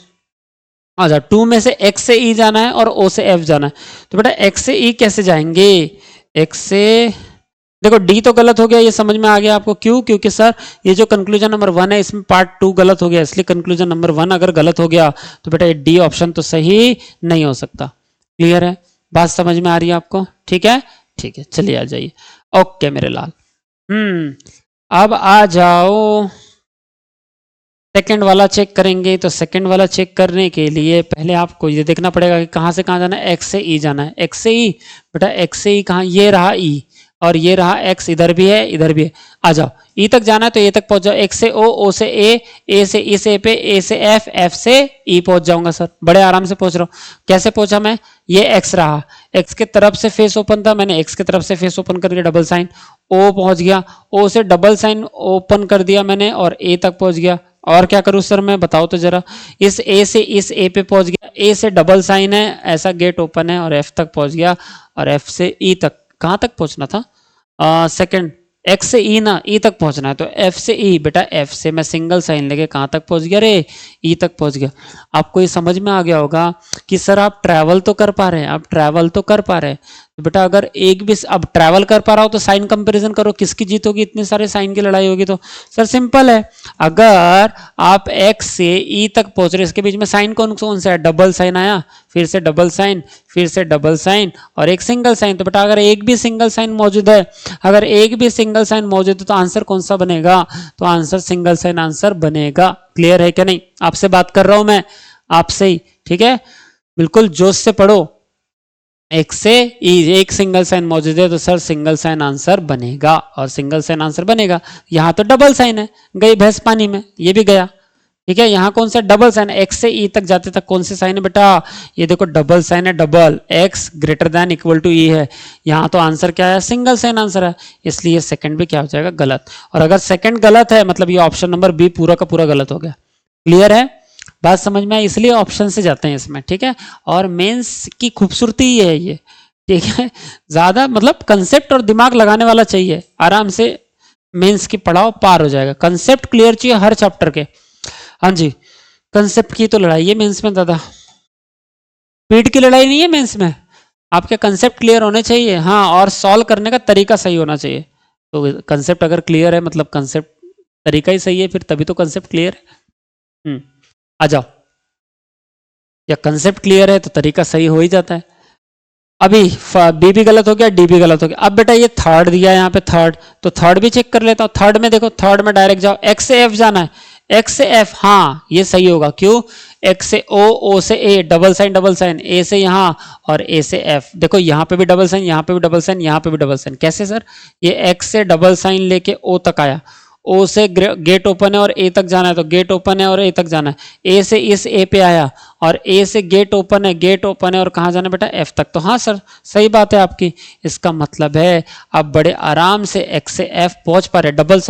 आ जाओ, 2 में से x से e जाना है और o से f जाना है, तो बेटा x से e कैसे जाएंगे, x से, देखो डी तो गलत हो गया, ये समझ में आ गया आपको, क्यों, क्योंकि सर ये जो कंक्लूजन नंबर 1 है इसमें पार्ट 2 गलत हो गया, इसलिए कंक्लूजन नंबर 1 अगर गलत हो गया तो बेटा ये डी ऑप्शन तो सही नहीं हो सकता। क्लियर है, बात समझ में आ रही है आपको, ठीक है, ठीक है, चलिए आ जाइए, ओके मेरे लाल। अब आ जाओ सेकंड वाला चेक करेंगे, तो सेकंड वाला चेक करने के लिए पहले आपको ये देखना पड़ेगा कि कहाँ से कहाँ जाना है, एक्स से ई जाना है, एक्स से ई, बेटा एक्स से ई कहाँ, ये रहा ई और ये रहा एक्स, इधर भी है इधर भी है, आ जाओ ई तक जाना है तो ए तक पहुंच जाओ, एक्स से ओ से ए से ई से पे, ए से एफ से ई पहुंच जाऊंगा सर, बड़े आराम से पहुंच रहा हूँ। कैसे पहुंचा मैं, ये एक्स रहा, एक्स के तरफ से फेस ओपन था, मैंने एक्स के तरफ से फेस ओपन करके डबल साइन, ओ पहुंच गया, ओ से डबल साइन ओपन कर दिया मैंने और ए तक पहुंच गया। और क्या करूं सर मैं, बताओ तो जरा, इस ए से इस ए पे पहुंच गया, ए से डबल साइन है, ऐसा गेट ओपन है और एफ तक पहुंच गया, और एफ से ई तक, कहां तक पहुंचना था, सेकंड एक्स से ई ना, ई तक पहुंचना है, तो एफ से ई, बेटा एफ से मैं सिंगल साइन लेके कहां तक पहुंच गया रे, ई तक पहुंच गया। आपको ये समझ में आ गया होगा कि सर आप ट्रैवल तो कर पा रहे हैं, आप ट्रैवल तो कर पा रहे हैं, तो बेटा अगर एक भी, अब ट्रैवल कर पा रहा हो तो साइन कंपैरिजन करो, किसकी जीत होगी, इतने सारे साइन की लड़ाई होगी, तो सर सिंपल है, अगर आप एक्स से ई तक पहुंच रहे, इसके बीच में साइन कौन कौन सा है, डबल साइन आया, फिर से डबल साइन, फिर से डबल साइन और एक सिंगल साइन, तो बेटा अगर एक भी सिंगल साइन मौजूद है, अगर एक भी सिंगल साइन मौजूद है तो आंसर कौन सा बनेगा, तो आंसर सिंगल साइन आंसर बनेगा। क्लियर है क्या नहीं, आपसे बात कर रहा हूं मैं, आपसे ही, ठीक है, बिल्कुल जोश से पढ़ो। एक्स से ई एक सिंगल साइन मौजूद है तो सर सिंगल साइन आंसर बनेगा, और सिंगल साइन आंसर बनेगा। यहां तो डबल साइन है, गई भैंस पानी में, ये भी गया, ठीक है, यहाँ कौन सा डबल साइन, एक्स से ई तक जाते तक कौन से साइन है बेटा, ये देखो डबल साइन है, double x greater than equal to e है, यहाँ तो आंसर क्या है, सिंगल साइन आंसर है, इसलिए सेकंड भी क्या हो जाएगा, गलत। और अगर सेकंड गलत है मतलब ये ऑप्शन नंबर बी पूरा का पूरा गलत हो गया। क्लियर है, बात समझ में आई, इसलिए ऑप्शन से जाते हैं इसमें, ठीक है। और मेंस की खूबसूरती ही है ये, ठीक है, ज्यादा मतलब कंसेप्ट और दिमाग लगाने वाला चाहिए, आराम से मेंस की पढ़ाओ पार हो जाएगा, कंसेप्ट क्लियर चाहिए हर चैप्टर के। हाँ जी, कंसेप्ट की तो लड़ाई है मेंस में दादा, स्पीड की लड़ाई नहीं है मेंस में, आपके कंसेप्ट क्लियर होने चाहिए, हाँ, और सॉल्व करने का तरीका सही होना चाहिए। तो कंसेप्ट अगर क्लियर है मतलब कंसेप्ट तरीका ही सही है, फिर तभी तो कंसेप्ट क्लियर है। आ जाओ, या कंसेप्ट क्लियर है तो तरीका सही हो ही जाता है। अभी बी भी गलत हो गया, डी भी गलत हो गया। अब बेटा ये थर्ड दिया है यहाँ पे, थर्ड, तो थर्ड भी चेक कर लेता हूँ। थर्ड में देखो, थर्ड में डायरेक्ट जाओ, एक्स से एफ जाना है, एक्स से एफ, हाँ ये सही होगा, क्यों, एक्स से ओ से ए, डबल साइन, ए से यहाँ और ए से एफ, देखो यहाँ पे भी डबल साइन, यहाँ पे भी डबल साइन, यहाँ पे भी डबल साइन, कैसे सर, ये एक्स से डबल साइन लेके ओ तक आया, ओ से गेट ओपन है और ए तक जाना है, तो गेट ओपन है और ए तक जाना है, ए से इस ए पे आया और ए से गेट ओपन है और कहाँ जाना है बेटा, एफ तक। तो हाँ सर सही बात है आपकी, इसका मतलब है आप बड़े आराम से एक्स से एफ पहुंच पा रहे। डबल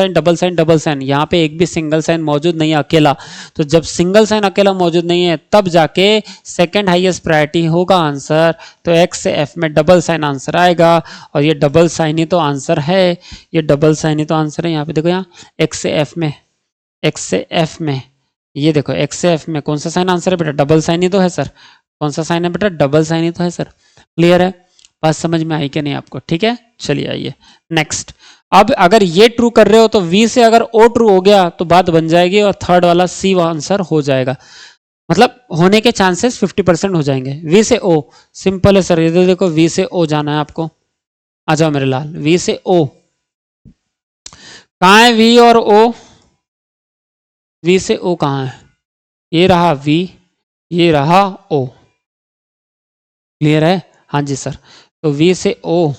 साइन, यहाँ पे एक भी सिंगल साइन मौजूद नहीं है अकेला, तो जब सिंगल साइन अकेला मौजूद नहीं है तब जाके सेकेंड हाइएस्ट प्रायोरिटी होगा आंसर, तो एक्स से एफ में डबल साइन आंसर आएगा, और ये डबल साइन ही तो आंसर है, ये डबल साइन ही तो आंसर है। यहाँ पे देखो, यहाँ एक्स से एफ में ये देखो, एक्स से एफ में कौन सा साइन आंसर है बेटा, डबल साइन ही तो है सर, कौन सा साइन है बेटा, डबल साइन ही तो है सर। क्लियर है, बात समझ में आई कि नहीं आपको, ठीक है, चलिए आइए नेक्स्ट। अब अगर ये ट्रू कर रहे हो तो वी से अगर ओ ट्रू हो गया तो बात बन जाएगी, और थर्ड वाला सी आंसर हो जाएगा, मतलब होने के चांसेस 50% हो जाएंगे। वी से ओ सिंपल है सर, ये देखो वी से ओ जाना है आपको, आ जाओ मेरे लाल, वी से ओ कहाँ है, वी और ओ, वी से ओ कहाँ है, ये रहा वी, ये रहा ओ। क्लियर है, हाँ जी सर, तो वी से ओ,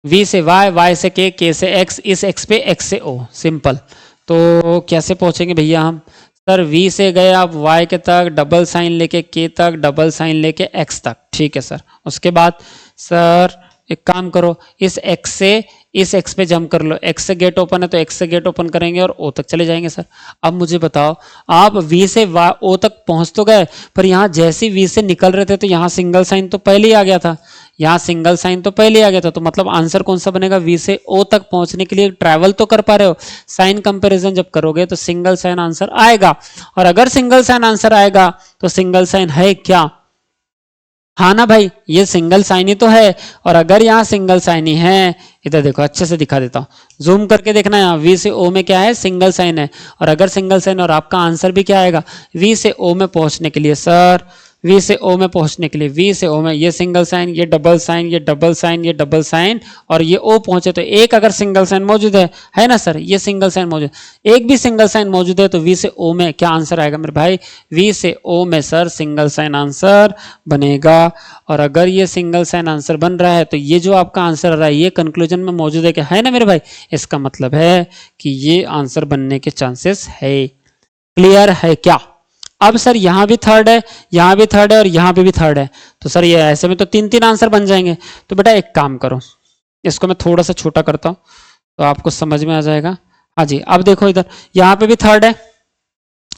वी से वाई, वाई से के से एक्स, इस एक्स पे एक्स से ओ, सिंपल। तो कैसे पहुंचेंगे भैया हम, सर वी से गए आप वाई के तक, डबल साइन लेके के तक, डबल साइन लेके एक्स तक, ठीक है सर। उसके बाद सर एक काम करो, इस एक्स से इस एक्स पे जंप कर लो, एक्स से गेट ओपन है तो एक्स से गेट ओपन करेंगे और ओ तक चले जाएंगे सर। अब मुझे बताओ, आप वी से ओ तक पहुंच तो गए, पर यहाँ जैसे वी से निकल रहे थे तो यहाँ सिंगल साइन तो पहले ही आ गया था, यहाँ सिंगल साइन तो पहले आ गया था, तो मतलब आंसर कौन सा बनेगा, वी से ओ तक पहुंचने के लिए ट्रैवल तो कर पा रहे हो, साइन कंपैरिजन जब करोगे तो सिंगल साइन आंसर आएगा। और अगर सिंगल साइन आंसर आएगा तो सिंगल साइन है क्या, हाँ ना भाई, ये सिंगल साइन ही तो है। और अगर यहाँ सिंगल साइन ही है, इधर देखो अच्छे से दिखा देता हूँ, जूम करके देखना, यहाँ वी से ओ में क्या है, सिंगल साइन है। और अगर सिंगल साइन, और आपका आंसर भी क्या आएगा, वी से ओ में पहुंचने के लिए सर, वी से ओ में पहुंचने के लिए, वी से ओ में ये सिंगल साइन, ये डबल साइन, ये डबल साइन, ये डबल साइन, और ये ओ पहुंचे तो एक अगर सिंगल साइन मौजूद है ना सर, ये सिंगल साइन मौजूद, एक भी सिंगल साइन मौजूद है तो वी से ओ में क्या आंसर आएगा मेरे भाई, वी से ओ में सर सिंगल साइन आंसर बनेगा। और अगर ये सिंगल साइन आंसर बन रहा है तो ये जो आपका आंसर आ रहा है ये कंक्लूजन में मौजूद है क्या, है ना मेरे भाई, इसका मतलब है कि ये आंसर बनने के चांसेस है। क्लियर है क्या। अब सर यहाँ भी थर्ड है, यहाँ भी थर्ड है, और यहाँ पे भी थर्ड है, तो सर ये ऐसे में तो तीन तीन आंसर बन जाएंगे। तो बेटा एक काम करो, इसको मैं थोड़ा सा छोटा करता हूँ तो आपको समझ में आ जाएगा। हाँ जी, अब देखो इधर यहाँ पे भी थर्ड है,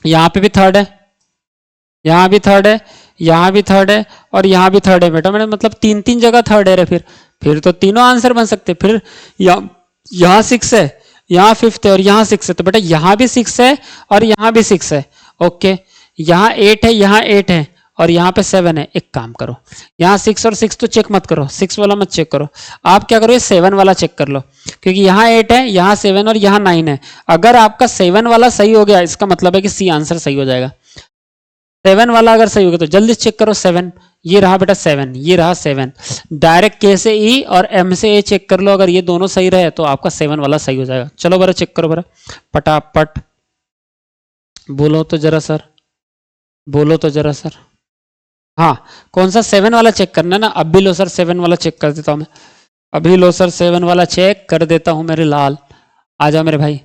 यहाँ पे भी थर्ड है, यहाँ भी थर्ड है, यहाँ भी थर्ड है, और यहाँ भी थर्ड है बेटा, मेरा मतलब तीन तीन जगह थर्ड है रे, फिर तो तीनों आंसर बन सकते। फिर यहाँ 6 है, यहाँ 5th है, और यहाँ 6 है, तो बेटा यहाँ भी 6 है और यहाँ भी 6 है। ओके, यहाँ 8 है, यहाँ 8 है, और यहाँ पे 7 है। एक काम करो, यहाँ 6 और 6 तो चेक मत करो, 6 वाला मत चेक करो, आप क्या करो, ये 7 वाला चेक कर लो, क्योंकि यहाँ 8 है, यहाँ 7 और यहाँ 9 है। अगर आपका 7 वाला सही हो गया, इसका मतलब है कि सी आंसर सही हो जाएगा। 7 वाला अगर सही हो गया तो जल्दी चेक करो, 7, ये रहा बेटा 7, ये रहा 7। डायरेक्ट के से ई और एम से ए चेक कर लो, अगर ये दोनों सही रहे तो आपका 7 वाला सही हो जाएगा। चलो बरा चेक करो, बरा पटापट बोलो तो जरा सर, बोलो तो जरा सर। हाँ, कौन सा 7 वाला चेक करना है ना, अब भी लो सर 7 वाला चेक कर देता हूँ मैं, अभी लो सर 7 वाला चेक कर देता हूँ मेरे लाल, आ जाओ मेरे भाई,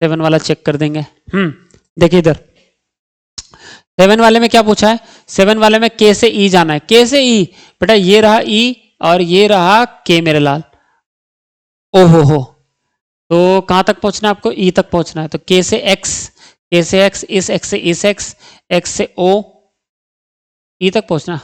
7 वाला चेक कर देंगे। देखिए इधर 7 वाले में क्या पूछा है, 7 वाले में के से ई जाना है, के से ई, बेटा ये रहा ई और ये रहा के मेरे लाल। ओहो हो, तो कहां तक पहुंचना है आपको, ई तक पहुंचना है, तो के से एक्स, के से एक्स, इस एक्स से इस एक्स, एक्स से ओ, ई तक पहुंचना,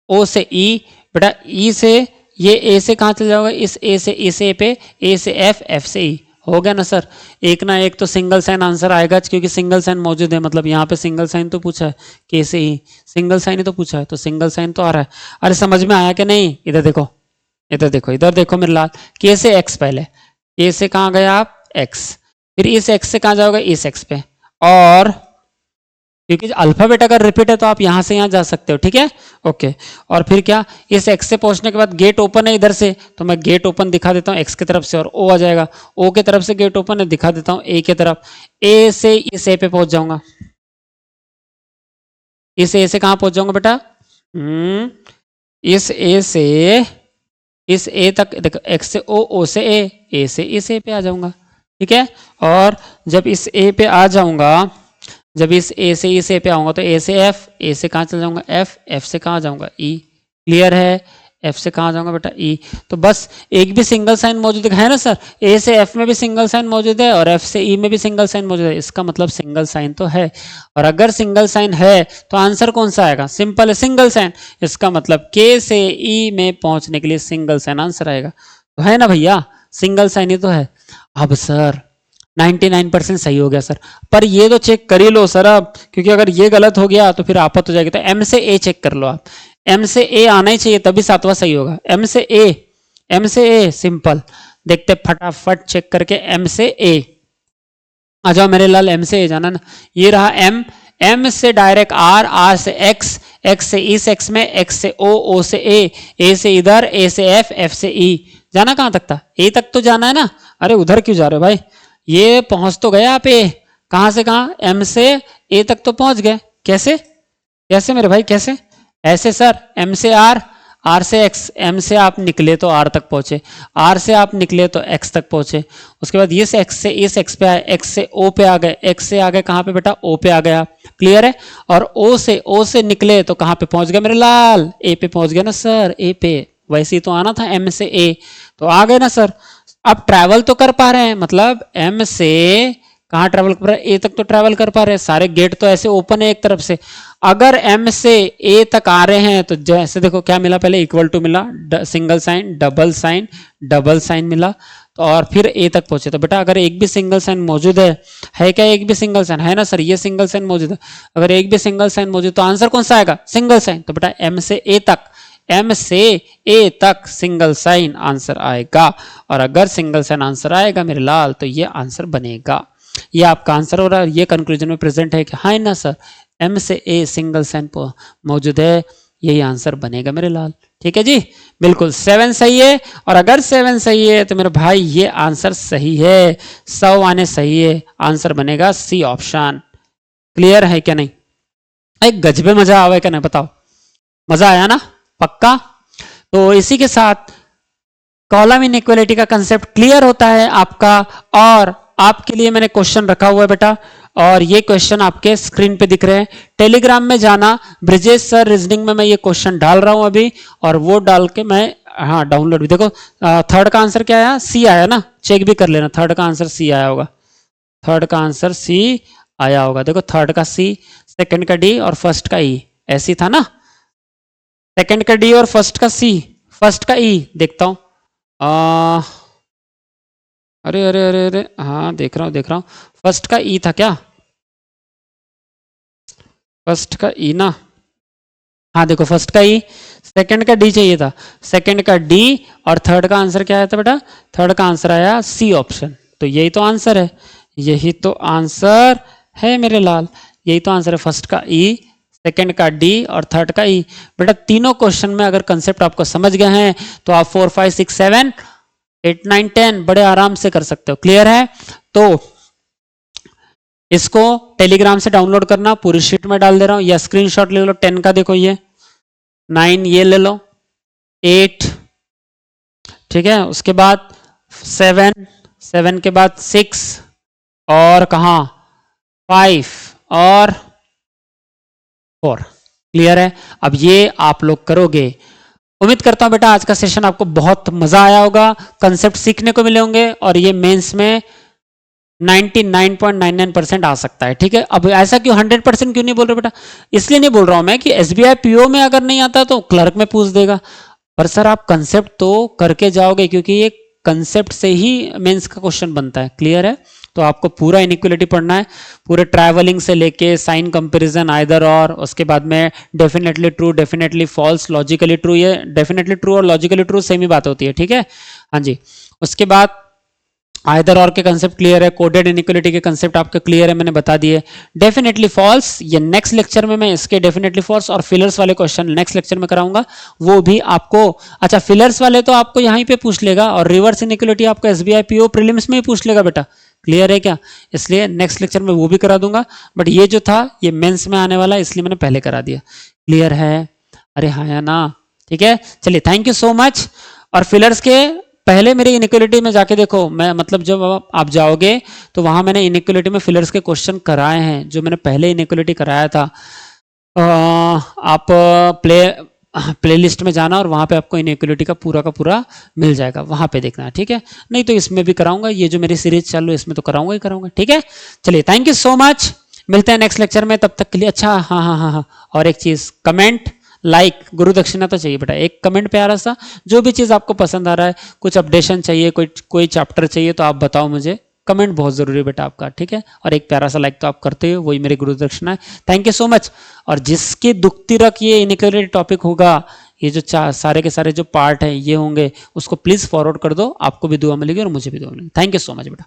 ओ से ई, बेटा ई से ये ए से कहां चल जाओगे, इस ए से इस ए पे, ए से एफ, एफ से ई, हो गया ना सर। एक ना एक तो सिंगल साइन आंसर आएगा, क्योंकि सिंगल साइन मौजूद है, मतलब यहाँ पे सिंगल साइन तो पूछा है, के से ही सिंगल साइन ही तो पूछा है, तो सिंगल साइन तो आ रहा है। अरे समझ में आया कि नहीं, इधर देखो, इधर देखो, इधर देखो मेरे लाल, के से एक्स, पहले के से कहाँ गए आप, एक्स, फिर इस एक्स से कहाँ जाओगे, इस एक्स पे, और क्योंकि अल्फाबेट अगर रिपीट है तो आप यहां से यहां जा सकते हो, ठीक है, ओके। और फिर क्या, इस एक्स से पहुंचने के बाद गेट ओपन है इधर से, तो मैं गेट ओपन दिखा देता हूं एक्स की तरफ से, और ओ आ जाएगा, ओ की तरफ से गेट ओपन है, दिखा देता हूं ए की तरफ, ए से इस ए पे पहुंच जाऊंगा, इस ए से कहां पहुंच जाऊंगा बेटा, इस ए से इस ए तक, देखो एक्स से ओ से ए से इस ए पे आ जाऊंगा, ठीक है। और जब इस ए पे आ जाऊंगा, जब इस ए से इस ए पे आऊंगा तो ए से एफ, ए से कहाँ चल जाऊंगा एफ, एफ से कहाँ जाऊंगा ई, क्लियर है, एफ से कहाँ जाऊंगा बेटा ई। तो बस एक भी सिंगल साइन मौजूद है ना सर, ए से एफ में भी सिंगल साइन मौजूद है और एफ से ई में भी सिंगल साइन मौजूद है, इसका मतलब सिंगल साइन तो है। और अगर सिंगल साइन है तो आंसर कौन सा आएगा, सिंपल है सिंगल साइन, इसका मतलब के से ई में पहुंचने के लिए सिंगल साइन आंसर आएगा, तो है ना भैया, सिंगल साइन ही तो है। अब सर 99% सही हो गया सर, पर ये तो चेक कर ही लो सर अब, क्योंकि अगर ये गलत हो गया तो फिर आफत हो जाएगी। तो एम से ए चेक कर लो आप, एम से ए आना ही चाहिए तभी 7वां सही होगा। एम से ए, एम से ए सिंपल, देखते फटाफट चेक करके, एम से ए आ जाओ मेरे लाल, एम से ए जाना ना, ये रहा एम, एम से डायरेक्ट आर, आर से एक्स, एक्स से इस एक्स में, एक्स से ओ, ओ से ए से इधर, ए से एफ, एफ से ई, जाना कहां तक था, ए तक तो जाना है ना। अरे उधर क्यों जा रहे हो भाई, ये पहुंच तो गए आप, ए कहां से कहां, एम से ए तक तो पहुंच गए, कैसे कैसे मेरे भाई कैसे, ऐसे सर, एम से आर, आर से एक्स, एम से आप निकले तो आर तक पहुंचे, आर से आप निकले तो एक्स तक पहुंचे, उसके बाद ये से एक्स से इस एक्स पे आए, एक्स से ओ पे आ गए, एक्स से आ गए कहां पे बेटा, ओ पे आ गया, क्लियर है। और ओ से निकले तो कहां पे पहुंच गए मेरे लाल, ए पे पहुंच गया ना सर, ए पे, वैसे ही तो आना था एम से ए, तो आ गए ना सर। अब ट्रैवल तो कर पा रहे हैं, मतलब एम से कहाँ ट्रैवल कर रहा है, ए तक तो ट्रैवल कर पा रहे हैं, सारे गेट तो ऐसे ओपन है एक तरफ से। अगर एम से ए तक आ रहे हैं तो जैसे देखो क्या मिला, पहले इक्वल टू मिला, सिंगल साइन, डबल साइन मिला, तो और फिर ए तक पहुंचे। तो बेटा अगर एक भी सिंगल साइन मौजूद है क्या, एक भी सिंगल साइन है ना सर, ये सिंगल साइन मौजूद है, अगर एक भी सिंगल साइन मौजूद तो आंसर कौन सा आएगा, सिंगल साइन। तो बेटा एम से ए तक सिंगल साइन आंसर आएगा, और अगर सिंगल साइन आंसर आएगा मेरे लाल तो ये आंसर बनेगा। ये आपका आंसर हो रहा है, ये कंक्लूजन में प्रेजेंट है कि हाँ ना सर, एम से ए सिंगल साइन मौजूद है, यही आंसर बनेगा मेरे लाल। ठीक है जी, बिल्कुल 7 सही है। और अगर 7 सही है तो मेरे भाई ये आंसर सही है, 100 आने सही है, आंसर बनेगा सी ऑप्शन। क्लियर है क्या नहीं, एक गजबे मजा आवा है क्या नहीं, बताओ मजा आया ना, पक्का। तो इसी के साथ कॉलम इनइक्वालिटी का कंसेप्ट क्लियर होता है आपका। और आपके लिए मैंने क्वेश्चन रखा हुआ है बेटा, और ये क्वेश्चन आपके स्क्रीन पे दिख रहे हैं। टेलीग्राम में जाना, ब्रिजेश सर रीजनिंग में मैं ये क्वेश्चन डाल रहा हूं अभी, और वो डाल के मैं हाँ डाउनलोड भी, देखो थर्ड का आंसर क्या आया, सी आया ना, चेक भी कर लेना, थर्ड का आंसर सी आया होगा, थर्ड का आंसर सी आया होगा। देखो थर्ड का सी, सेकंड का डी और फर्स्ट का ई, ऐसी था ना, सेकंड का डी और फर्स्ट का सी, फर्स्ट का ई देखता हूं, अरे अरे अरे अरे हाँ देख रहा हूँ, फर्स्ट का ई था क्या, फर्स्ट का ई ना, हाँ देखो फर्स्ट का ई, सेकंड का डी चाहिए था, सेकंड का डी, और थर्ड का आंसर क्या आया था बेटा, थर्ड का आंसर आया सी ऑप्शन। तो यही तो आंसर है, यही तो आंसर है मेरे लाल, यही तो आंसर है, फर्स्ट का ई, सेकंड का डी और थर्ड का ई। बेटा तीनों क्वेश्चन में अगर कंसेप्ट आपको समझ गए हैं तो आप 4 5 6 7 8 9 10 बड़े आराम से कर सकते हो। क्लियर है, तो इसको टेलीग्राम से डाउनलोड करना, पूरी शीट में डाल दे रहा हूं, या स्क्रीनशॉट ले लो 10 का, देखो ये 9 ये ले लो, 8 ठीक है, उसके बाद 7 के बाद 6 और कहा 5 और 4। क्लियर है, अब ये आप लोग करोगे। उम्मीद करता हूं बेटा आज का सेशन आपको बहुत मजा आया होगा, कंसेप्ट सीखने को मिले होंगे, और ये मेंस में 99.99% आ सकता है। ठीक है, अब ऐसा क्यों 100% क्यों नहीं बोल रहे बेटा, इसलिए नहीं बोल रहा हूं मैं कि एसबीआई पीओ में अगर नहीं आता तो क्लर्क में पूछ देगा, पर सर आप कंसेप्ट तो करके जाओगे, क्योंकि ये कंसेप्ट से ही मेंस का क्वेश्चन बनता है। क्लियर है, तो आपको पूरा इनइक्वालिटी पढ़ना है, पूरे ट्रैवलिंग से लेके साइन कंपैरिजन आइदर और, उसके बाद में definitely true, definitely false, logically true, ये डेफिनेटली ट्रू और लॉजिकली ट्रू सेम ही बात होती है। ठीक है, हाँ जी, उसके बाद आइदर और के कंसेप्ट क्लियर है, कोडेड इनइक्वालिटी के कंसेप्ट आपके क्लियर है, मैंने बता दिए। डेफिनेटली फॉल्स ये नेक्स्ट लेक्चर में मैं इसके डेफिनेटली फॉल्स और फिलर्स वाले क्वेश्चन नेक्स्ट लेक्चर में कराऊंगा, वो भी आपको, अच्छा फिलर्स वाले तो आपको यहीं पे पूछ लेगा, और रिवर्स इनइक्वालिटी आपको एसबीआई पीओ प्रीलिम्स में ही पूछ लेगा बेटा। क्लियर है क्या, इसलिए नेक्स्ट लेक्चर में वो भी करा दूंगा, बट ये जो था ये मेंस में आने वाला है, इसलिए मैंने पहले करा दिया। क्लियर है, अरे हाँ या ना, ठीक है, चलिए थैंक यू सो मच। और फिलर्स के पहले मेरी इनइक्वालिटी में जाके देखो, मैं मतलब जब आप जाओगे तो वहां मैंने इनइक्वालिटी में फिलर्स के क्वेश्चन कराए हैं, जो मैंने पहले इनइक्वालिटी कराया था। आप प्लेलिस्ट में जाना और वहां पे आपको इनइक्वालिटी का पूरा मिल जाएगा, वहां पे देखना है। ठीक है, नहीं तो इसमें भी कराऊंगा, ये जो मेरी सीरीज चालू है इसमें तो कराऊंगा ही कराऊंगा। ठीक है, चलिए थैंक यू सो मच, मिलते हैं नेक्स्ट लेक्चर में, तब तक के लिए। अच्छा हाँ हाँ हाँ हाँ, और एक चीज, कमेंट लाइक गुरु दक्षिणा तो चाहिए बेटा, एक कमेंट प्यारा सा, जो भी चीज़ आपको पसंद आ रहा है, कुछ अपडेशन चाहिए, कोई चैप्टर चाहिए तो आप बताओ मुझे, कमेंट बहुत जरूरी है बेटा आपका। ठीक है, और एक प्यारा सा लाइक तो आप करते हो, वही मेरी गुरु दक्षिणा है। Thank you so much. और जिसकी दुखती रख ये इनइक्वालिटी टॉपिक होगा, ये जो सारे के सारे जो पार्ट है ये होंगे, उसको प्लीज फॉरवर्ड कर दो, आपको भी दुआ मिलेगी और मुझे भी दुआ मिलेगी। थैंक यू सो मच बेटा।